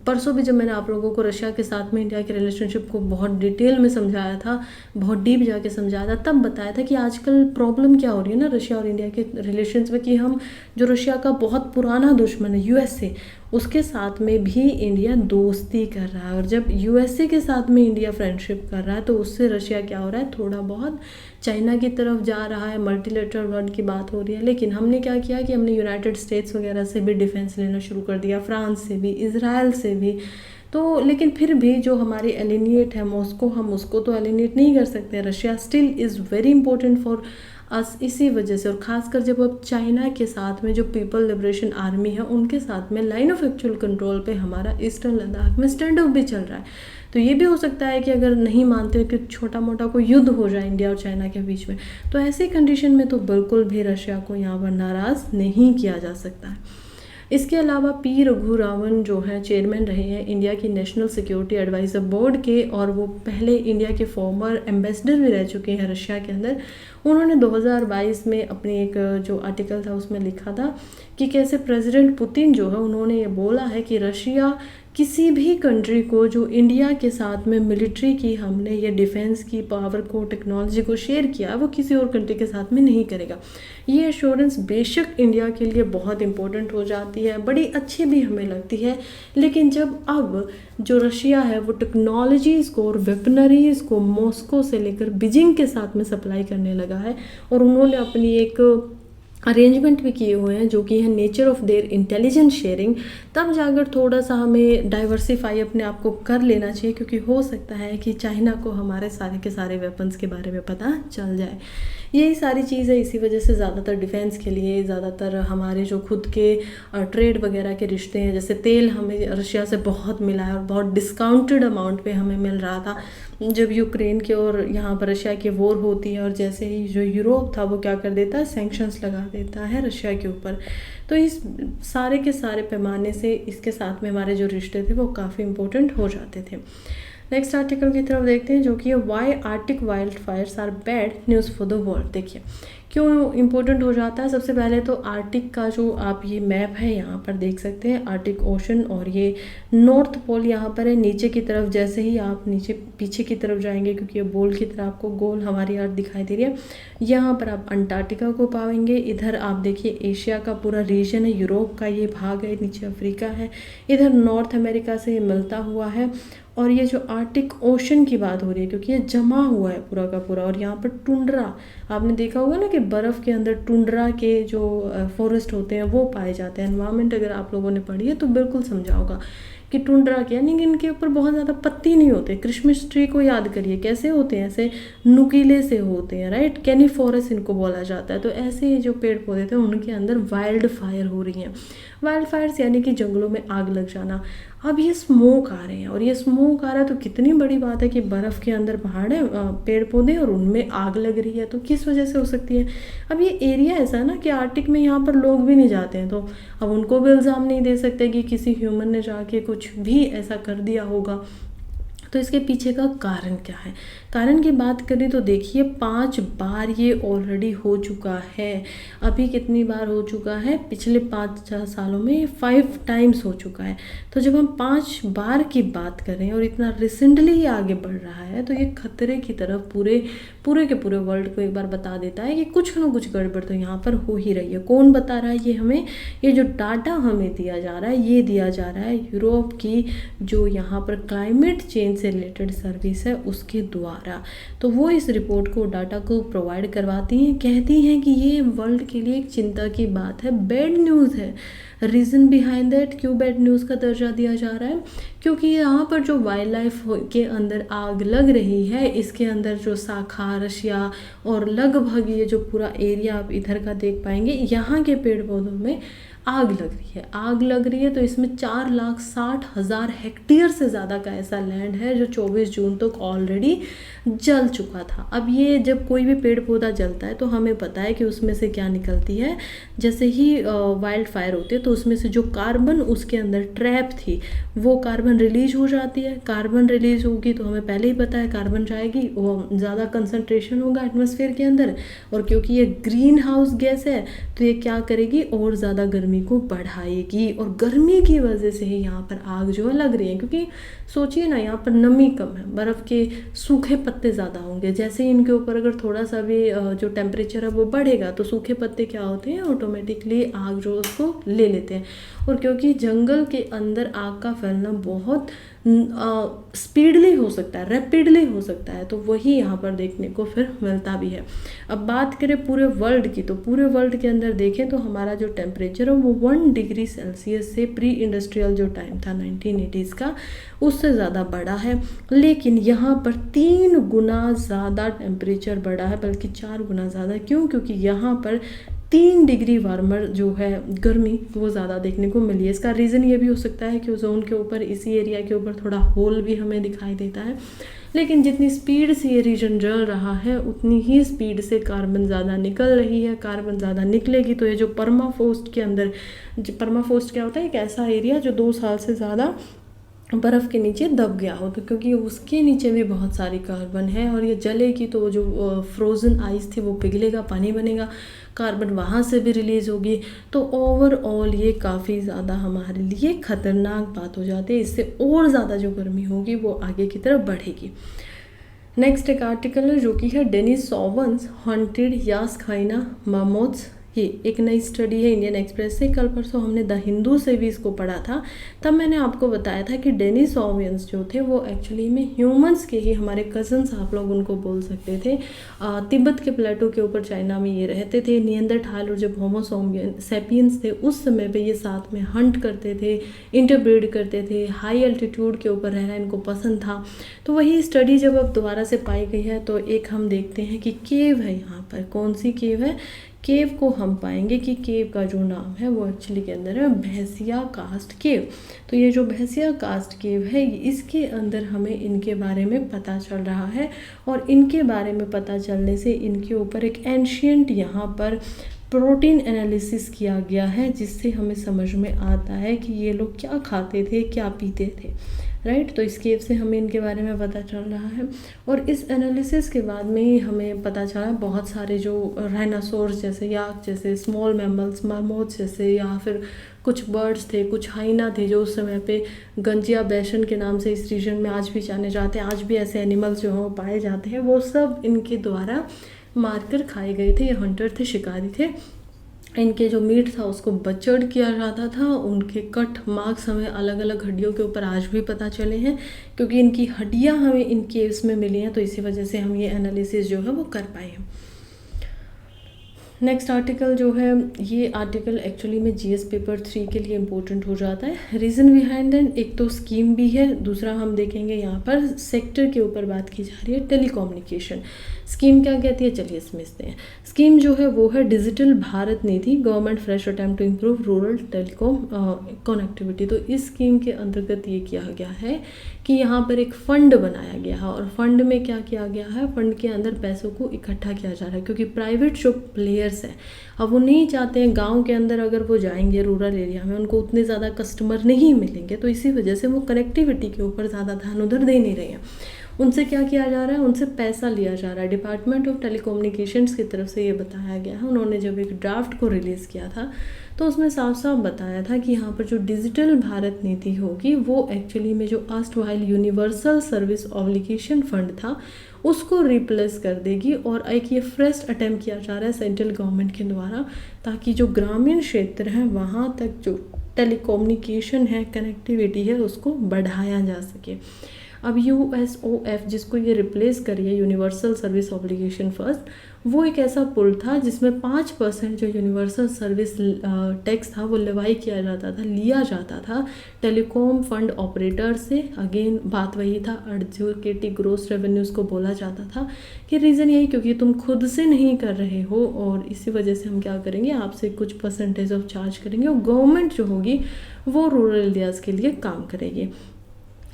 परसों भी जब मैंने आप लोगों को रशिया के साथ में इंडिया के रिलेशनशिप को बहुत डिटेल में समझाया था, बहुत डीप जाके समझाया था, तब बताया था कि आजकल प्रॉब्लम क्या हो रही है ना रशिया और इंडिया के रिलेशंस में, कि हम जो रशिया का बहुत पुराना दुश्मन है USA, उसके साथ में भी इंडिया दोस्ती कर रहा है। और जब USA के साथ में इंडिया फ्रेंडशिप कर रहा है तो उससे रशिया क्या हो रहा है, थोड़ा बहुत चाइना की तरफ जा रहा है, मल्टीलेटरल वर्ल्ड की बात हो रही है। लेकिन हमने क्या किया कि हमने यूनाइटेड स्टेट्स वगैरह से भी डिफेंस लेना शुरू कर दिया, फ्रांस से भी, इजराइल से भी। तो लेकिन फिर भी जो हमारी एलिनिएट है मॉस्को, हम उसको तो एलिनिएट नहीं कर सकते। Russia still is very important for us, इसी वजह से। और ख़ासकर जब अब चाइना के साथ में जो पीपल लिबरेशन आर्मी है उनके साथ में लाइन ऑफ एक्चुअल कंट्रोल पे हमारा ईस्टर्न लद्दाख में स्टैंड ऑफ भी चल रहा है, तो ये भी हो सकता है कि अगर नहीं मानते कि छोटा मोटा कोई युद्ध हो जाए इंडिया और चाइना के बीच में, तो ऐसी कंडीशन में तो बिल्कुल भी रशिया को यहाँ पर नाराज़ नहीं किया जा सकता है। इसके अलावा P रघुरामन जो हैं चेयरमैन रहे हैं इंडिया की नेशनल सिक्योरिटी एडवाइज़र बोर्ड के, और वो पहले इंडिया के फॉर्मर एम्बेसडर भी रह चुके हैं रशिया के अंदर। उन्होंने 2022 में अपनी एक जो आर्टिकल था उसमें लिखा था कि कैसे प्रेसिडेंट पुतिन जो है उन्होंने ये बोला है कि रशिया किसी भी कंट्री को जो इंडिया के साथ में मिलिट्री की हमने ये डिफेंस की पावर को, टेक्नोलॉजी को शेयर किया, वो किसी और कंट्री के साथ में नहीं करेगा। ये एश्योरेंस बेशक इंडिया के लिए बहुत इंपॉर्टेंट हो जाती है, बड़ी अच्छी भी हमें लगती है, लेकिन जब अब जो रशिया है वो टेक्नोलॉजीज़ को और वेपनरीज़ को मॉस्को से लेकर बीजिंग के साथ में सप्लाई करने लगा है, और उन्होंने अपनी एक अरेंजमेंट भी किए हुए हैं जो कि है nature of their intelligence sharing, तब जाकर थोड़ा सा हमें डाइवर्सिफाई अपने आप को कर लेना चाहिए, क्योंकि हो सकता है कि चाइना को हमारे सारे के सारे वेपन्स के बारे में पता चल जाए। यही सारी चीज़ है, इसी वजह से ज़्यादातर डिफेंस के लिए, ज़्यादातर हमारे जो खुद के ट्रेड वगैरह के रिश्ते हैं, जैसे तेल हमें रशिया से बहुत मिला है और बहुत डिस्काउंटेड अमाउंट पे हमें मिल रहा था जब यूक्रेन के और यहाँ पर रशिया की वॉर होती है, और जैसे ही जो यूरोप था वो क्या कर देता है, सैंक्शंस लगा देता है रशिया के ऊपर। तो इस सारे के सारे पैमाने से इसके साथ में हमारे जो रिश्ते थे वो काफ़ी इंपॉर्टेंट हो जाते थे। नेक्स्ट आर्टिकल की तरफ देखते हैं जो कि why Arctic wildfires are bad news for the world. देखिए क्यों इम्पोर्टेंट हो जाता है। सबसे पहले तो आर्टिक का जो आप ये मैप है यहाँ पर देख सकते हैं, आर्टिक ओशन, और ये नॉर्थ पोल यहाँ पर है नीचे की तरफ। जैसे ही आप नीचे पीछे की तरफ जाएंगे, क्योंकि ये बॉल की तरह आपको गोल हमारी अर्थ दिखाई दे रही है, यहाँ पर आप अंटार्कटिका को पाएंगे। इधर आप देखिए एशिया का पूरा रीजन है, यूरोप का ये भाग है, नीचे अफ्रीका है, इधर नॉर्थ अमेरिका से मिलता हुआ है। और ये जो आर्टिक ओशन की बात हो रही है क्योंकि ये जमा हुआ है पूरा का पूरा, और यहाँ पर टुंड्रा आपने देखा होगा ना कि बर्फ़ के अंदर टुंड्रा के जो फॉरेस्ट होते हैं वो पाए जाते हैं। एनवायरनमेंट अगर आप लोगों ने पढ़ी है तो बिल्कुल समझा होगा कि टुंड्रा के यानी कि इनके ऊपर बहुत ज़्यादा पत्ती नहीं होते। क्रिसमस ट्री को याद करिए कैसे होते हैं, ऐसे नुकीले से होते हैं, राइट, कैनिफोरस इनको बोला जाता है। तो ऐसे जो पेड़ पौधे थे उनके अंदर वाइल्ड फायर हो रही हैं। वाइल्ड फायर्स यानी कि जंगलों में आग लग जाना। अब ये स्मोक आ रहे हैं, और ये स्मोक आ रहा है तो कितनी बड़ी बात है कि बर्फ़ के अंदर पहाड़ है, पेड़ पौधे, और उनमें आग लग रही है। तो किस वजह से हो सकती है। अब ये एरिया ऐसा है ना कि आर्टिक में यहाँ पर लोग भी नहीं जाते हैं, तो अब उनको भी इल्ज़ाम नहीं दे सकते कि किसी ह्यूमन ने जाके कुछ भी ऐसा कर दिया होगा। तो इसके पीछे का कारण क्या है? कारण की बात करें तो देखिए 5 बार ये ऑलरेडी हो चुका है। अभी कितनी बार हो चुका है? पिछले 5-6 सालों में 5 टाइम्स हो चुका है। तो जब हम 5 बार की बात करें और इतना रिसेंटली ये आगे बढ़ रहा है तो ये खतरे की तरफ पूरे के पूरे वर्ल्ड को एक बार बता देता है कि कुछ ना कुछ गड़बड़ तो यहाँ पर हो ही रही है। कौन बता रहा है ये हमें? ये जो डाटा हमें दिया जा रहा है ये दिया जा रहा है यूरोप की जो यहाँ पर क्लाइमेट चेंज से रिलेटेड सर्विस है उसके द्वारा। तो वो इस रिपोर्ट को डाटा को प्रोवाइड करवाती हैं, कहती हैं कि ये वर्ल्ड के लिए एक चिंता की बात है, बैड न्यूज़ है। रीज़न बिहाइंड दैट, क्यों बैड न्यूज़ का दर्जा दिया जा रहा है? क्योंकि यहाँ पर जो वाइल्ड लाइफ के अंदर आग लग रही है, इसके अंदर जो शाखा रशिया और लगभग ये जो पूरा एरिया आप इधर का देख पाएंगे, यहाँ के पेड़ पौधों में आग लग रही है। तो इसमें 4,60,000 हेक्टेयर से ज़्यादा का ऐसा लैंड है जो 24 जून तक ऑलरेडी जल चुका था। अब ये जब कोई भी पेड़ पौधा जलता है तो हमें पता है कि उसमें से क्या निकलती है। जैसे ही वाइल्ड फायर होती है तो उसमें से जो कार्बन उसके अंदर ट्रैप थी वो कार्बन रिलीज हो जाती है। कार्बन रिलीज होगी तो हमें पहले ही पता है कार्बन जाएगी, वो ज़्यादा कंसंट्रेशन होगा एटमॉस्फेयर के अंदर, और क्योंकि ये ग्रीन हाउस गैस है तो ये क्या करेगी और ज़्यादा गर्मी को बढ़ाएगी, और गर्मी की वजह से ही यहाँ पर आग जो है लग रही है। क्योंकि सोचिए ना, यहाँ पर नमी कम है, बर्फ़ के सूखे पत्ते ज़्यादा होंगे। जैसे ही इनके ऊपर अगर थोड़ा सा भी जो टेम्परेचर है वो बढ़ेगा तो सूखे पत्ते क्या होते हैं, ऑटोमेटिकली आग जो उसको ले लेते हैं। और क्योंकि जंगल के अंदर आग का फैलना बहुत स्पीडली हो सकता है, रैपिडली हो सकता है, तो वही यहाँ पर देखने को फिर मिलता भी है। अब बात करें पूरे वर्ल्ड की, तो पूरे वर्ल्ड के अंदर देखें तो हमारा जो टेम्परेचर है वो 1 डिग्री सेल्सियस से प्री इंडस्ट्रियल जो टाइम था 1980s का, उससे ज़्यादा बढ़ा है। लेकिन यहाँ पर 3 गुना ज़्यादा टेम्परेचर बढ़ा है, बल्कि 4 गुना ज़्यादा। क्यों? क्योंकि यहाँ पर 3 डिग्री वार्मर जो है गर्मी वो ज़्यादा देखने को मिली है। इसका रीज़न ये भी हो सकता है कि ओजोन के ऊपर, इसी एरिया के ऊपर थोड़ा होल भी हमें दिखाई देता है। लेकिन जितनी स्पीड से ये रीजन जल रहा है उतनी ही स्पीड से कार्बन ज़्यादा निकल रही है। कार्बन ज़्यादा निकलेगी तो ये जो परमाफ्रॉस्ट के अंदर, परमाफ्रॉस्ट क्या होता है? एक ऐसा एरिया जो 2 साल से ज़्यादा बर्फ़ के नीचे दब गया हो, तो क्योंकि उसके नीचे भी बहुत सारी कार्बन है और ये जलेगी तो जो फ्रोज़न आइस थी वो पिघलेगा, पानी बनेगा, कार्बन वहाँ से भी रिलीज़ होगी। तो ओवरऑल ये काफ़ी ज़्यादा हमारे लिए ख़तरनाक बात हो जाती है। इससे और ज़्यादा जो गर्मी होगी वो आगे की तरफ बढ़ेगी। नेक्स्ट एक आर्टिकल है जो कि है डेनिस ओवन्स हॉन्टेड यास्खाइना मामोथ्स। ये एक नई स्टडी है इंडियन एक्सप्रेस से। कल परसों हमने द हिंदू से भी इसको पढ़ा था, तब मैंने आपको बताया था कि डेनिस ओवियंस जो थे वो एक्चुअली में ह्यूमंस के ही हमारे कज़न्स आप लोग उनको बोल सकते थे। तिब्बत के प्लेटो के ऊपर चाइना में ये रहते थे। नियंदरथाल और जब होमो सैपियंस थे उस समय पे ये साथ में हंट करते थे, इंटरब्रीड करते थे, हाई एल्टीट्यूड के ऊपर रहना इनको पसंद था। तो वही स्टडी जब अब दोबारा से पाई गई है तो एक हम देखते हैं कि केव है यहाँ पर। कौन सी केव है? केव को हम पाएंगे कि केव का जो नाम है वो एक्चुअली के अंदर है भैंसिया कास्ट केव। तो ये जो भैंसिया कास्ट केव है इसके अंदर हमें इनके बारे में पता चल रहा है, और इनके बारे में पता चलने से इनके ऊपर एक एंशियंट यहाँ पर प्रोटीन एनालिसिस किया गया है, जिससे हमें समझ में आता है कि ये लोग क्या खाते थे, क्या पीते थे, राइट। तो इस केव से हमें इनके बारे में पता चल रहा है। और इस एनालिसिस के बाद में ही हमें पता चला बहुत सारे जो डायनासोर्स जैसे याक जैसे, स्मॉल मैमल्स मामोथ्स जैसे, या फिर कुछ बर्ड्स थे, कुछ हाइना थे जो उस समय पे गंजिया बैशन के नाम से इस रीजन में आज भी जाने जाते हैं। आज भी ऐसे एनिमल्स जो हैं पाए जाते हैं, वो सब इनके द्वारा मारकर खाए गए थे। ये हंटर थे, शिकारी थे। इनके जो मीट था उसको बचड़ किया जाता था। उनके कट मार्क्स हमें अलग अलग हड्डियों के ऊपर आज भी पता चले हैं, क्योंकि इनकी हड्डियां हमें इन केव्स में मिली हैं। तो इसी वजह से हम ये एनालिसिस जो है वो कर पाए हैं। नेक्स्ट आर्टिकल जो है, ये आर्टिकल एक्चुअली में जीएस पेपर 3 के लिए इम्पोर्टेंट हो जाता है। रीज़न बिहाइंड दैट, एक तो स्कीम भी है, दूसरा हम देखेंगे यहाँ पर सेक्टर के ऊपर बात की जा रही है, टेलीकम्युनिकेशन। स्कीम क्या कहती है, चलिए समझते हैं। स्कीम जो है वो है digital Bharat Niti, government fresh attempt to improve rural telecom connectivity. तो इस स्कीम के अंतर्गत ये किया गया है कि यहाँ पर एक फ़ंड बनाया गया है और फंड में क्या किया गया है, फंड के अंदर पैसों को इकट्ठा किया जा रहा है, क्योंकि प्राइवेट जो प्लेयर्स हैं अब वो नहीं चाहते हैं, गांव के अंदर अगर वो जाएंगे रूरल एरिया में उनको उतने ज़्यादा कस्टमर नहीं मिलेंगे, तो इसी वजह से वो कनेक्टिविटी के ऊपर ज़्यादा ध्यान उधर दे नहीं रहे हैं। उनसे क्या किया जा रहा है, उनसे पैसा लिया जा रहा है। डिपार्टमेंट ऑफ टेलीकम्युनिकेशंस की तरफ से ये बताया गया है, उन्होंने जब एक ड्राफ्ट को रिलीज़ किया था तो उसमें साफ साफ बताया था कि यहाँ पर जो डिजिटल भारत नीति होगी वो एक्चुअली में जो erstwhile universal service obligation fund था उसको रिप्लेस कर देगी, और एक ये फ्रेश अटेम्प्ट किया जा रहा है सेंट्रल गवर्नमेंट के द्वारा, ताकि जो ग्रामीण क्षेत्र है वहाँ तक जो टेलीकम्युनिकेशन है, कनेक्टिविटी है, उसको बढ़ाया जा सके। अब USOF जिसको ये रिप्लेस करिए, यूनिवर्सल सर्विस ऑब्लिगेशन फर्स्ट, वो एक ऐसा पुल था जिसमें 5% जो यूनिवर्सल सर्विस टैक्स था वो लेवाई किया जाता था, लिया जाता था टेलीकॉम फंड ऑपरेटर से। अगेन बात वही था, एडजुकेटिव ग्रोस रेवेन्यूज़ को बोला जाता था कि रीज़न यही क्योंकि तुम खुद से नहीं कर रहे हो और इसी वजह से हम क्या करेंगे, आपसे कुछ परसेंटेज ऑफ चार्ज करेंगे और गवर्नमेंट जो होगी वो रूरल एरियाज़ के लिए काम करेगी।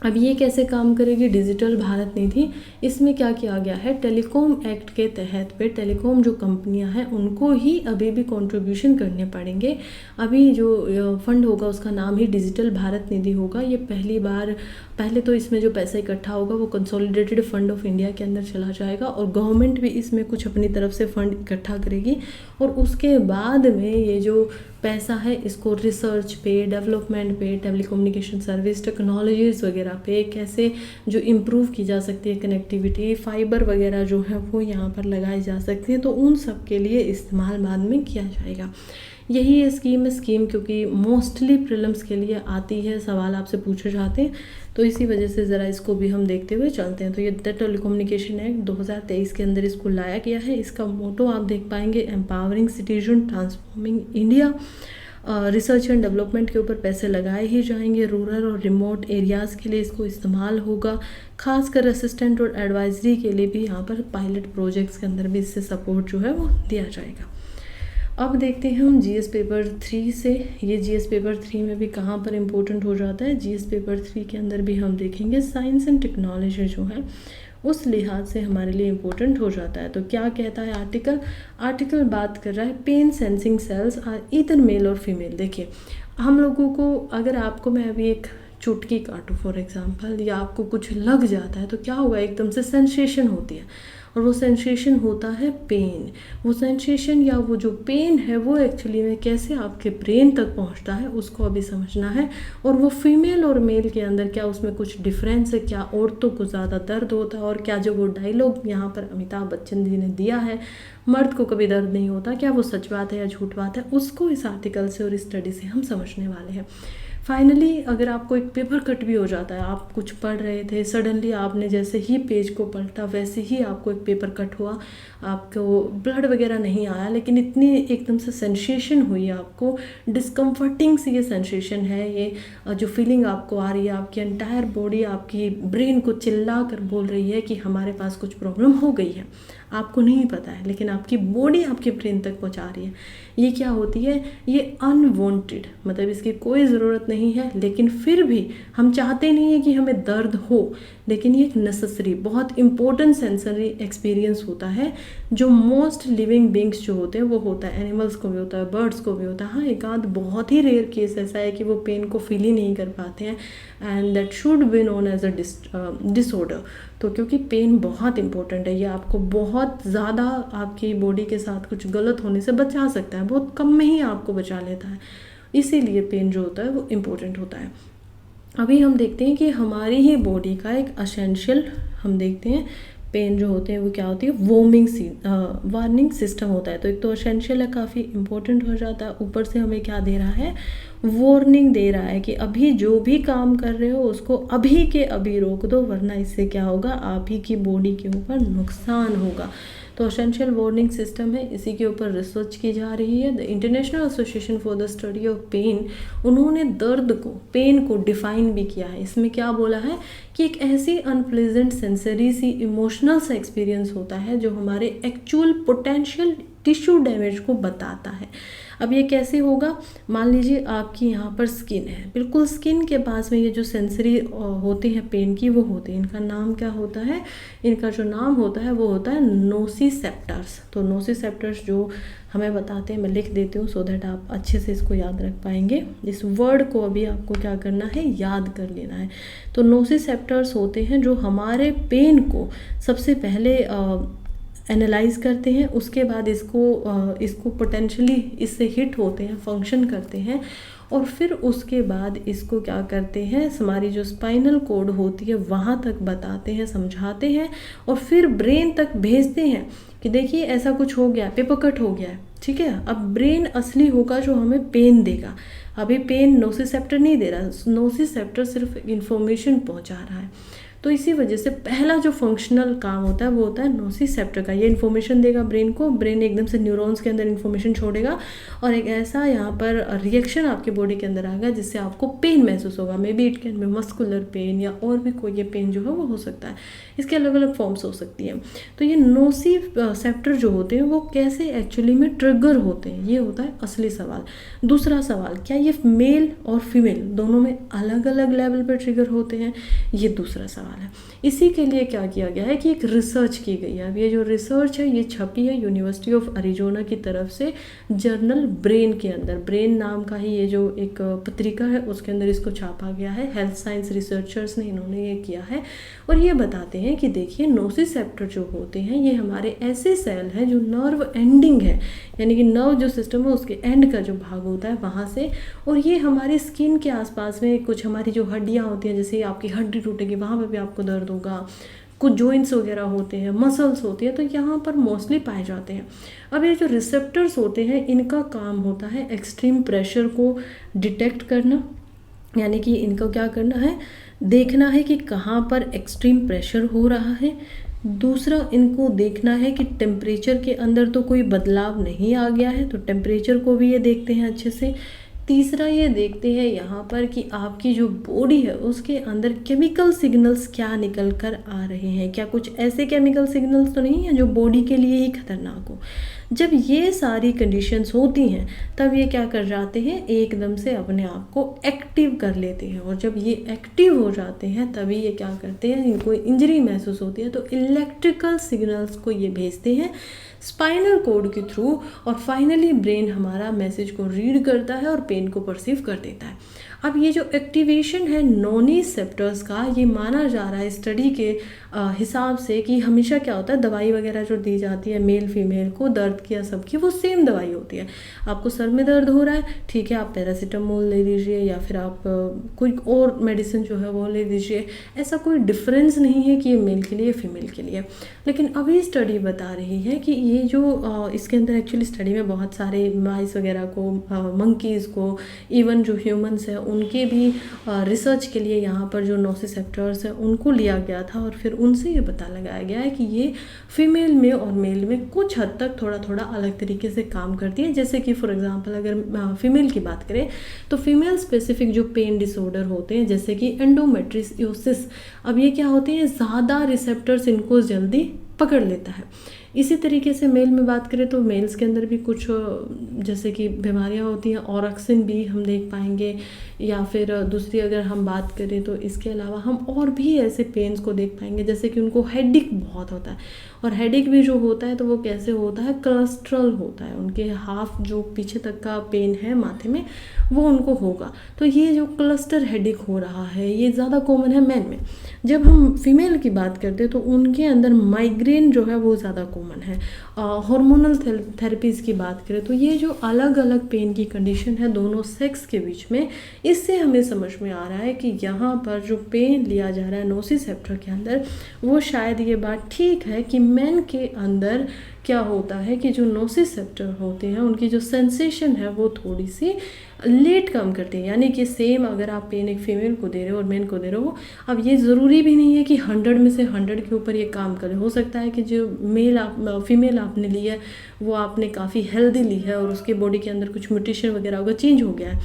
अब ये कैसे काम करेगी डिजिटल भारत निधि, इसमें क्या किया गया है, टेलीकॉम एक्ट के तहत पे टेलीकॉम जो कंपनियां हैं उनको ही अभी भी कंट्रीब्यूशन करने पड़ेंगे। अभी जो फंड होगा उसका नाम ही डिजिटल भारत निधि होगा। ये पहली बार, पहले तो इसमें जो पैसा इकट्ठा होगा वो कंसोलिडेटेड फंड ऑफ इंडिया के अंदर चला जाएगा और गवर्नमेंट भी इसमें कुछ अपनी तरफ से फंड इकट्ठा करेगी, और उसके बाद में ये जो पैसा है इसको रिसर्च पे, डेवलपमेंट पे, टेलीकम्युनिकेशन सर्विस, टेक्नोलॉजीज़ वगैरह पे कैसे जो इम्प्रूव की जा सकती है, कनेक्टिविटी, फाइबर वगैरह जो है वो यहाँ पर लगाई जा सकती है, तो उन सब के लिए इस्तेमाल बाद में किया जाएगा। यही ये स्कीम क्योंकि मोस्टली प्रीलिम्स के लिए आती है, सवाल आपसे पूछे जाते हैं, तो इसी वजह से ज़रा इसको भी हम देखते हुए चलते हैं। तो ये टेलीकम्युनिकेशन एक्ट 2023 के अंदर इसको लाया गया है। इसका मोटो आप देख पाएंगे, empowering citizen, transforming India. Research and development के ऊपर पैसे लगाए ही जाएंगे, रूरल और रिमोट एरियाज़ के लिए इसको इस्तेमाल होगा, खासकर असिस्टेंट और एडवाइजरी के लिए भी यहाँ पर पायलट प्रोजेक्ट्स के अंदर भी इससे सपोर्ट जो है वो दिया जाएगा। अब देखते हैं हम जीएस पेपर 3 से, ये जीएस पेपर 3 में भी कहाँ पर इम्पोर्टेंट हो जाता है। जीएस पेपर 3 के अंदर भी हम देखेंगे साइंस एंड टेक्नोलॉजी जो है उस लिहाज से हमारे लिए इम्पोर्टेंट हो जाता है। तो क्या कहता है आर्टिकल बात कर रहा है pain sensing cells are either male और फीमेल। देखिए हम लोगों को, अगर आपको मैं अभी एक चुटकी काटूँ फॉर एग्जांपल, या आपको कुछ लग जाता है तो क्या होगा, एकदम से सेंसेशन होती है, और वो सेंसेशन होता है पेन। वो सेंसेशन या वो जो पेन है वो एक्चुअली में कैसे आपके ब्रेन तक पहुंचता है उसको अभी समझना है। और वो फीमेल और मेल के अंदर क्या उसमें कुछ डिफरेंस है, क्या औरतों को ज़्यादा दर्द होता है, और क्या जो वो डायलॉग यहाँ पर अमिताभ बच्चन जी ने दिया है मर्द को कभी दर्द नहीं होता, क्या वो सच बात है या झूठ बात है, उसको इस आर्टिकल से और इस स्टडी से हम समझने वाले हैं। फाइनली अगर आपको एक पेपर कट भी हो जाता है, आप कुछ पढ़ रहे थे, सडनली आपने जैसे ही पेज को पलटा वैसे ही आपको एक पेपर कट हुआ, आपको ब्लड वगैरह नहीं आया लेकिन इतनी एकदम से सेंसेशन हुई, आपको डिस्कम्फर्टिंग सी ये सेंसेशन है, ये जो फीलिंग आपको आ रही है, आपकी एंटायर बॉडी आपकी ब्रेन को चिल्ला कर बोल रही है कि हमारे पास कुछ प्रॉब्लम हो गई है, आपको नहीं पता है लेकिन आपकी बॉडी आपके ब्रेन तक पहुंचा रही है। ये क्या होती है, ये अनवांटेड, मतलब इसकी कोई ज़रूरत नहीं है लेकिन फिर भी हम चाहते नहीं है कि हमें दर्द हो, लेकिन ये एक नेसेसरी बहुत इंपॉर्टेंट सेंसरी एक्सपीरियंस होता है जो मोस्ट लिविंग बींग्स जो होते हैं वो होता है, एनिमल्स को भी होता है, बर्ड्स को भी होता है। हाँ, एक आध बहुत ही रेयर केस ऐसा है कि वो पेन को फील ही नहीं कर पाते हैं, and that should be known as a disorder. तो क्योंकि पेन बहुत इंपॉर्टेंट है, ये आपको बहुत ज़्यादा आपकी बॉडी के साथ कुछ गलत होने से बचा सकता है, बहुत कम में ही आपको बचा लेता है, इसीलिए पेन जो होता है वो इम्पोर्टेंट होता है। अभी हम देखते हैं कि हमारी ही बॉडी का एक एसेंशियल, हम देखते हैं पेन जो होते हैं वो क्या होती है, वार्निंग सिस्टम होता है। तो एक तो एसेंशियल है, काफ़ी इंपॉर्टेंट हो जाता है, ऊपर से हमें क्या दे रहा है, वार्निंग दे रहा है कि अभी जो भी काम कर रहे हो उसको अभी के अभी रोक दो, वरना इससे क्या होगा, आप ही की बॉडी के ऊपर नुकसान होगा। तो एसेंशियल वार्निंग सिस्टम है, इसी के ऊपर रिसर्च की जा रही है। The international association for the study of pain, उन्होंने दर्द को, पेन को डिफाइन भी किया है। इसमें क्या बोला है कि एक ऐसी अनप्लेजेंट सेंसरी सी इमोशनल सा एक्सपीरियंस होता है जो हमारे एक्चुअल पोटेंशियल टिश्यू डैमेज को बताता है। अब ये कैसे होगा, मान लीजिए आपकी यहाँ पर स्किन है, बिल्कुल स्किन के पास में ये जो सेंसरी होते हैं पेन की वो होते हैं, इनका नाम क्या होता है, इनका जो नाम होता है वो होता है नोसिसेप्टर्स। तो नोसिसेप्टर्स जो हमें बताते हैं, मैं लिख देती हूँ सो दैट आप अच्छे से इसको याद रख पाएंगे। इस वर्ड को अभी आपको क्या करना है, याद कर लेना है। तो नोसिसेप्टर्स होते हैं जो हमारे पेन को सबसे पहले एनालाइज करते हैं, उसके बाद इसको पोटेंशियली इससे हिट होते हैं, फंक्शन करते हैं, और फिर उसके बाद इसको क्या करते हैं, हमारी जो स्पाइनल कोड होती है वहाँ तक बताते हैं, समझाते हैं, और फिर ब्रेन तक भेजते हैं कि देखिए ऐसा कुछ हो गया, पेपर कट हो गया है, ठीक है। अब ब्रेन असली होगा जो हमें पेन देगा, अभी पेन नोसिसेप्टर नहीं दे रहा, नोसिसेप्टर सिर्फ इंफॉर्मेशन पहुँचा रहा है। तो इसी वजह से पहला जो फंक्शनल काम होता है वो होता है नोसिसेप्टर का, ये इन्फॉर्मेशन देगा ब्रेन को, ब्रेन एकदम से न्यूरॉन्स के अंदर इन्फॉर्मेशन छोड़ेगा और एक ऐसा यहाँ पर रिएक्शन आपके बॉडी के अंदर आएगा जिससे आपको पेन महसूस होगा। May be it can be muscular pain या और भी कोई ये पेन जो है वो हो सकता है, इसके अलग अलग फॉर्म्स हो सकती हैं। तो ये नोसिसेप्टर जो होते हैं वो कैसे एक्चुअली में ट्रिगर होते हैं, ये होता है असली सवाल। दूसरा सवाल, क्या ये मेल और फीमेल दोनों में अलग अलग लेवल पर ट्रिगर होते हैं, ये दूसरा सवाल है। इसी के लिए क्या किया गया है कि एक रिसर्च की गई है। अब ये जो रिसर्च है ये छपी है यूनिवर्सिटी ऑफ अरिजोना की तरफ से जर्नल ब्रेन के अंदर, ब्रेन नाम का ही ये जो एक पत्रिका है उसके अंदर इसको छापा गया है। हेल्थ साइंस रिसर्चर्स ने इन्होंने ये किया है और ये बताते हैं कि देखिए नोसिसेप्टर जो होते हैं ये हमारे ऐसे सेल हैं जो नर्व एंडिंग है, यानी कि नर्व जो सिस्टम है उसके एंड का जो भाग होता है वहाँ से, और ये हमारी स्किन के आसपास में कुछ हमारी जो हड्डियाँ होती हैं, जैसे आपकी हड्डी टूटेगी वहाँ पर भी आपको दर्द होगा, कुछ जॉइंट्स वगैरह होते हैं, मसल्स होती है, तो यहाँ पर मोस्टली पाए जाते हैं। अब ये जो रिसेप्टर्स होते हैं इनका काम होता है एक्सट्रीम प्रेशर को डिटेक्ट करना, यानी कि इनको क्या करना है, देखना है कि कहाँ पर एक्सट्रीम प्रेशर हो रहा है। दूसरा, इनको देखना है कि टेम्परेचर के अंदर तो कोई बदलाव नहीं आ गया है, तो टेम्परेचर को भी ये देखते हैं अच्छे से। तीसरा, ये देखते हैं यहाँ पर कि आपकी जो बॉडी है उसके अंदर केमिकल सिग्नल्स क्या निकल कर आ रहे हैं, क्या कुछ ऐसे केमिकल सिग्नल्स तो नहीं है जो बॉडी के लिए ही खतरनाक हो। जब ये सारी कंडीशंस होती हैं तब ये क्या कर जाते हैं, एकदम से अपने आप को एक्टिव कर लेते हैं, और जब ये एक्टिव हो जाते हैं तभी ये क्या करते हैं, इनको इंजरी महसूस होती है तो इलेक्ट्रिकल सिग्नल्स को ये भेजते हैं स्पाइनल कोड के थ्रू, और फाइनली ब्रेन हमारा मैसेज को रीड करता है और पेन को परसीव कर देता है। अब ये जो एक्टिवेशन है नोसिसेप्टर्स का, ये माना जा रहा है स्टडी के हिसाब से कि हमेशा क्या होता है, दवाई वगैरह जो दी जाती है मेल फीमेल को दर्द की या सबकी, वो सेम दवाई होती है। आपको सर में दर्द हो रहा है, ठीक है, आप पैरासीटामोल ले लीजिए या फिर आप कोई और मेडिसिन जो है वो ले लीजिए, ऐसा कोई डिफरेंस नहीं है कि ये मेल के लिए फीमेल के लिए। लेकिन अभी स्टडी बता रही है कि ये जो इसके अंदर एक्चुअली स्टडी में बहुत सारे माइस वगैरह को, मंकीज़ को, इवन जो ह्यूमंस हैं उनके भी रिसर्च के लिए यहाँ पर जो नोसिसेप्टर्स हैं उनको लिया गया था, और फिर उनसे ये पता लगाया गया है कि ये फीमेल में और मेल में कुछ हद तक थोड़ा थोड़ा अलग तरीके से काम करती है। जैसे कि फॉर एग्जांपल अगर फीमेल की बात करें तो फीमेल स्पेसिफिक जो पेन डिसऑर्डर होते हैं जैसे कि एंडोमेट्रियोसिस, अब ये क्या होते हैं, ज़्यादा रिसेप्टर्स इनको जल्दी पकड़ लेता है। इसी तरीके से मेल में बात करें तो मेल्स के अंदर भी कुछ जैसे कि बीमारियां होती हैं, ऑरक्सिन भी हम देख पाएंगे, या फिर दूसरी अगर हम बात करें तो इसके अलावा हम और भी ऐसे पेन्स को देख पाएंगे, जैसे कि उनको हेडेक बहुत होता है, और हेडेक भी जो होता है तो वो कैसे होता है, क्लस्ट्रल होता है, उनके हाफ जो पीछे तक का पेन है माथे में वो उनको होगा। तो ये जो क्लस्टर हेडेक हो रहा है ये ज़्यादा कॉमन है मैन में। जब हम फीमेल की बात करते हैं तो उनके अंदर माइग्रेन जो है वो ज़्यादा कॉमन है। हार्मोनल थेरेपीज़ की बात करें तो ये जो अलग अलग पेन की कंडीशन है दोनों सेक्स के बीच में, इससे हमें समझ में आ रहा है कि यहाँ पर जो पेन लिया जा रहा है नोसिसेप्टर के अंदर, वो शायद ये बात ठीक है कि मेन के अंदर क्या होता है कि जो नोसिसेप्टर होते हैं उनकी जो सेंसेशन है वो थोड़ी सी लेट काम करती है। यानी कि सेम अगर आप पेन एक फीमेल को दे रहे हो और मेन को दे रहे हो, अब ये ज़रूरी भी नहीं है कि 100 में से 100 के ऊपर ये काम करे। हो सकता है कि जो फीमेल आपने ली है वो आपने काफ़ी हेल्दी ली है और उसके बॉडी के अंदर कुछ म्यूटेशन वगैरह होगा, चेंज हो गया है,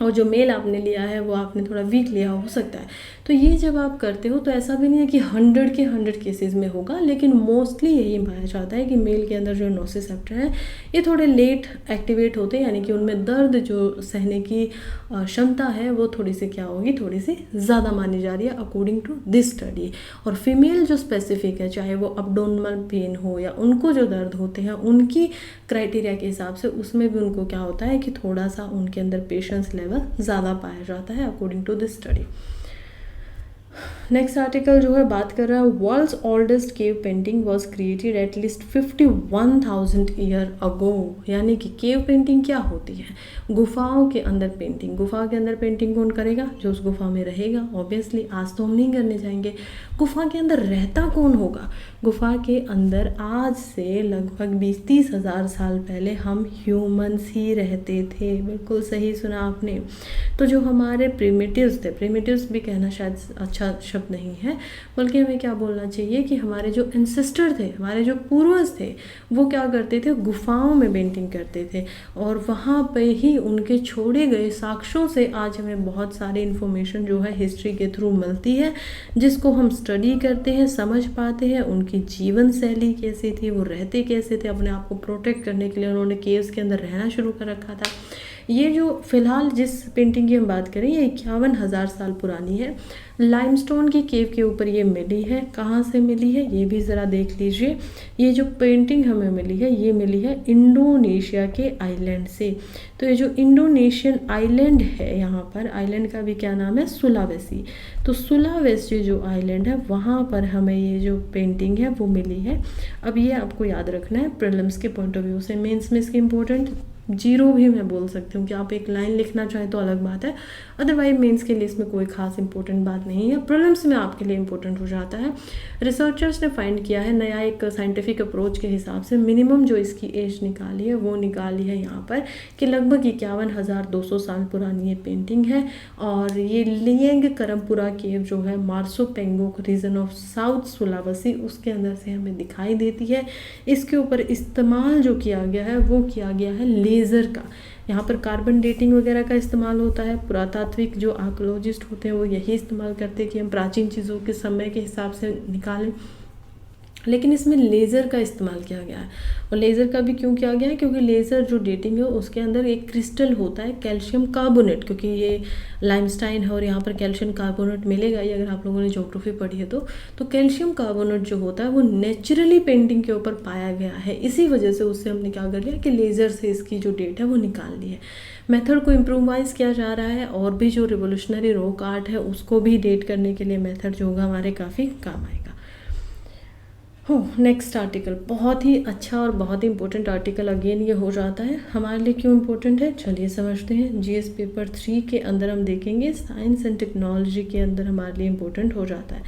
और जो मेल आपने लिया है वो आपने थोड़ा वीक लिया हो सकता है। तो ये जब आप करते हो तो ऐसा भी नहीं है कि 100 के 100 केसेस में होगा, लेकिन मोस्टली यही पाया जाता है कि मेल के अंदर जो नोसिसेप्टर है ये थोड़े लेट एक्टिवेट होते हैं, यानी कि उनमें दर्द जो सहने की क्षमता है वो थोड़ी सी क्या होगी, थोड़ी सी ज़्यादा मानी जा रही है अकॉर्डिंग टू दिस स्टडी। और फीमेल जो स्पेसिफिक है, चाहे वो अब्डोमिनल पेन हो या उनको जो दर्द होते हैं उनकी क्राइटेरिया के हिसाब से उसमें भी उनको क्या होता है कि थोड़ा सा उनके अंदर पेशेंस लेवल ज़्यादा पाया जाता है according to this study. Next article जो है बात कर रहा है world's oldest cave painting was created at least 51,000 year ago. यानी कि केव पेंटिंग क्या होती है, गुफाओं के अंदर पेंटिंग। गुफा के अंदर पेंटिंग कौन करेगा, जो उस गुफा में रहेगा। ऑब्वियसली आज तो हम नहीं करने जाएंगे। गुफा के अंदर रहता कौन होगा, गुफा के अंदर आज से लगभग 20-30 हज़ार साल पहले हम ह्यूमंस ही रहते थे। बिल्कुल सही सुना आपने। तो जो हमारे प्रिमिटिव्स थे, प्रिमिटिव्स भी कहना शायद अच्छा शब्द नहीं है, बल्कि हमें क्या बोलना चाहिए कि हमारे जो एंसेस्टर थे, हमारे जो पूर्वज थे, वो क्या करते थे, गुफाओं में पेंटिंग करते थे। और वहाँ पे ही उनके छोड़े गए साक्ष्यों से आज हमें बहुत सारी इन्फॉर्मेशन जो है हिस्ट्री के थ्रू मिलती है, जिसको हम स्टडी करते हैं, समझ पाते हैं उनकी जीवन शैली कैसी थी, वो रहते कैसे थे, अपने आप को प्रोटेक्ट करने के लिए उन्होंने केव्स के अंदर रहना शुरू कर रखा था। ये जो फिलहाल जिस पेंटिंग की हम बात करें ये 51,000 साल पुरानी है। लाइमस्टोन की केव के ऊपर ये मिली है। कहाँ से मिली है ये भी ज़रा देख लीजिए। ये जो पेंटिंग हमें मिली है ये मिली है इंडोनेशिया के आइलैंड से। तो ये जो इंडोनेशियन आइलैंड है, यहाँ पर आइलैंड का भी क्या नाम है, सुलावेसी। तो सुलावेसी जो आइलैंड है वहाँ पर हमें ये जो पेंटिंग है वो मिली है। अब ये आपको याद रखना है प्रीलिम्स के पॉइंट ऑफ व्यू से। मेंस में इसकी इम्पोर्टेंट 0 भी मैं बोल सकती हूँ कि आप एक लाइन लिखना चाहें तो अलग बात है, अदरवाइज मेंस के लिए इसमें कोई खास इंपॉर्टेंट बात नहीं है, प्रीलिम्स में आपके लिए इंपॉर्टेंट हो जाता है। रिसर्चर्स ने फाइंड किया है नया एक साइंटिफिक अप्रोच के हिसाब से मिनिमम जो इसकी एज निकाली है वो निकाली है यहाँ पर कि लगभग 51,200 साल पुरानी ये पेंटिंग है। और ये लिएंग करमपुरा केव जो है मार्सो पेंगोक रीजन ऑफ साउथ सुलावेसी उसके अंदर से हमें दिखाई देती है। इसके ऊपर इस्तेमाल जो किया गया है वो किया गया है लेज़र का। यहाँ पर कार्बन डेटिंग वगैरह का इस्तेमाल होता है। पुरातात्विक जो आर्कोलॉजिस्ट होते हैं वो यही इस्तेमाल करते हैं कि हम प्राचीन चीज़ों के समय के हिसाब से निकालें, लेकिन इसमें लेज़र का इस्तेमाल किया गया है। और लेज़र का भी क्यों किया गया है, क्योंकि लेज़र जो डेटिंग है उसके अंदर एक क्रिस्टल होता है कैल्शियम कार्बोनेट, क्योंकि ये लाइमस्टाइन है और यहाँ पर कैल्शियम कार्बोनेट मिलेगा ही अगर आप लोगों ने ज्योग्राफी पढ़ी है तो कैल्शियम कार्बोनेट जो होता है वो नेचुरली पेंटिंग के ऊपर पाया गया है। इसी वजह से उससे हमने क्या कर लिया कि लेज़र से इसकी जो डेट है वो निकाल ली है। मेथड को इम्प्रूवाइज़ किया जा रहा है और भी जो रिवोल्यूशनरी रॉक आर्ट है उसको भी डेट करने के लिए मेथड जो होगा हमारे काफ़ी काम आएगा। नेक्स्ट आर्टिकल बहुत ही अच्छा और बहुत ही इंपॉर्टेंट आर्टिकल अगेन ये हो जाता है। हमारे लिए क्यों इम्पोर्टेंट है चलिए समझते हैं। जीएस पेपर 3 के अंदर हम देखेंगे साइंस एंड टेक्नोलॉजी के अंदर हमारे लिए इम्पोर्टेंट हो जाता है।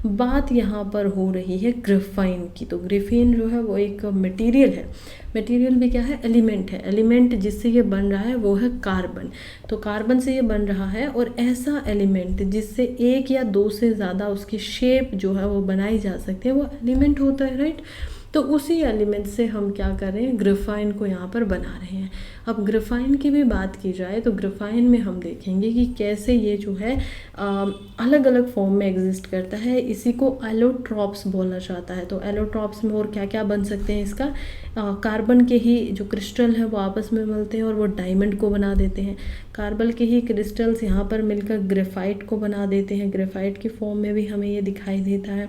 बात यहाँ पर हो रही है ग्रेफाइन की। तो ग्रेफीन जो है वो एक मटेरियल है। मटेरियल भी क्या है, एलिमेंट है। एलिमेंट जिससे ये बन रहा है वो है कार्बन। तो कार्बन से ये बन रहा है और ऐसा एलिमेंट जिससे एक या दो से ज़्यादा उसकी शेप जो है वो बनाई जा सकती है वो एलिमेंट होता है, राइट। तो उसी एलिमेंट से हम क्या कर रहे हैं, ग्रेफाइन को यहाँ पर बना रहे हैं। अब ग्रेफाइन की भी बात की जाए तो ग्रेफाइन में हम देखेंगे कि कैसे ये जो है अलग अलग फॉर्म में एग्जिस्ट करता है। इसी को एलोट्रॉप्स बोला जाता है। तो एलोट्रॉप्स में और क्या क्या बन सकते हैं, इसका कार्बन के ही जो क्रिस्टल है वो आपस में मिलते हैं और वो डायमंड को बना देते हैं। कार्बन के ही क्रिस्टल्स यहाँ पर मिलकर ग्रेफाइट को बना देते हैं। ग्रेफाइट की फॉर्म में भी हमें ये दिखाई देता है।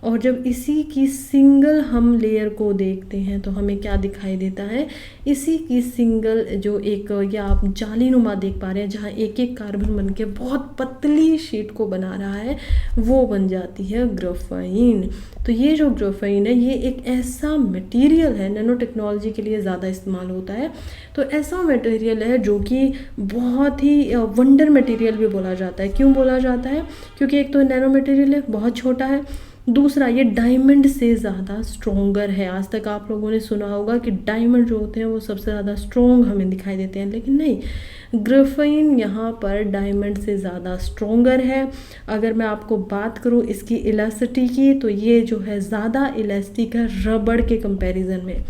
और जब इसी की सिंगल हम लेयर को देखते हैं तो हमें क्या दिखाई देता है, इसी की सिंगल जो एक या आप जालीनुमा देख पा रहे हैं जहाँ एक एक कार्बन बन के बहुत पतली शीट को बना रहा है वो बन जाती है ग्रेफाइन। तो ये जो ग्रेफाइन है ये एक ऐसा मटेरियल है, नैनो टेक्नोलॉजी के लिए ज़्यादा इस्तेमाल होता है। तो ऐसा मटेरियल है जो कि बहुत ही वंडर मटेरियल भी बोला जाता है। क्यों बोला जाता है, क्योंकि एक तो नैनो मटेरियल है, बहुत छोटा है, दूसरा, ये डायमंड से ज़्यादा स्ट्रोंगर है। आज तक आप लोगों ने सुना होगा कि डायमंड जो होते हैं वो सबसे ज़्यादा स्ट्रोंग हमें दिखाई देते हैं, लेकिन नहीं, ग्राफाइन यहाँ पर डायमंड से ज़्यादा स्ट्रोंगर है। अगर मैं आपको बात करूँ इसकी इलास्टिसिटी की, तो ये जो है ज़्यादा इलास्टिक है रबड़ के कंपैरिजन में।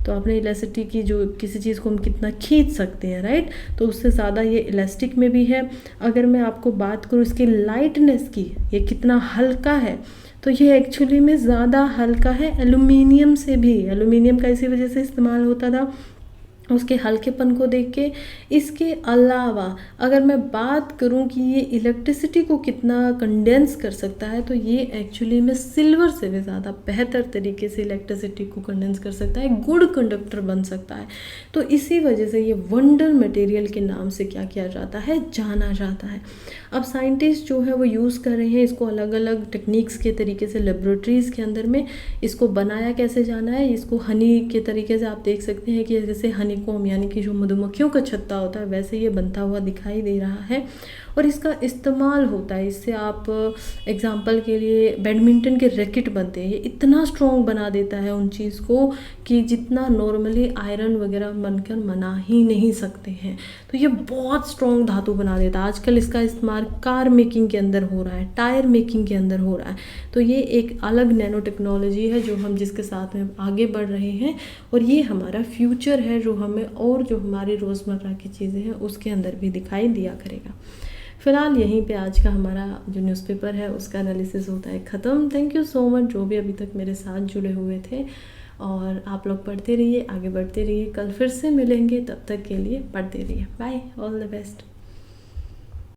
तो आपने इलास्टिसिटी की, जो किसी चीज़ को हम कितना खींच सकते हैं, राइट, तो उससे ज़्यादा ये इलास्टिक में भी है। अगर मैं आपको बात करूँ इसकी लाइटनेस की, ये कितना हल्का है, तो ये एक्चुअली में ज़्यादा हल्का है एल्यूमिनियम से भी। एल्यूमिनियम का इसी वजह से इस्तेमाल होता था, उसके हल्केपन को देख के। इसके अलावा अगर मैं बात करूं कि ये इलेक्ट्रिसिटी को कितना कंडेंस कर सकता है, तो ये एक्चुअली में सिल्वर से भी ज़्यादा बेहतर तरीके से इलेक्ट्रिसिटी को कंडेंस कर सकता है, गुड कंडक्टर बन सकता है। तो इसी वजह से ये वंडर मटेरियल के नाम से क्या किया जाता है, जाना जाता है। अब साइंटिस्ट जो है वो यूज़ कर रहे हैं इसको अलग अलग टेक्निक्स के तरीके से लेबोरेटरीज़ के अंदर में। इसको बनाया कैसे जाना है, इसको हनी के तरीके से आप देख सकते हैं कि जैसे हनी कोम यानी कि जो मधुमक्खियों का छत्ता होता है, वैसे ये बनता हुआ दिखाई दे रहा है। और इसका इस्तेमाल होता है, इससे आप एग्जांपल के लिए बैडमिंटन के रैकेट बनते हैं। ये इतना स्ट्रॉन्ग बना देता है उन चीज़ को कि जितना नॉर्मली आयरन वगैरह बनकर बना ही नहीं सकते हैं। तो ये बहुत स्ट्रॉन्ग धातु बना देता है। आजकल इसका इस्तेमाल कार मेकिंग के अंदर हो रहा है, टायर मेकिंग के अंदर हो रहा है। तो ये एक अलग नैनो टेक्नोलॉजी है जो हम जिसके साथ में आगे बढ़ रहे हैं, और ये हमारा फ्यूचर है जो हमें और जो हमारी रोज़मर्रा की चीज़ें हैं उसके अंदर भी दिखाई दिया करेगा। फ़िलहाल यहीं पे आज का हमारा जो न्यूज़पेपर है उसका एनालिसिस होता है ख़त्म। थैंक यू सो मच जो भी अभी तक मेरे साथ जुड़े हुए थे, और आप लोग पढ़ते रहिए, आगे बढ़ते रहिए। कल फिर से मिलेंगे, तब तक के लिए पढ़ते रहिए। Bye, all the best.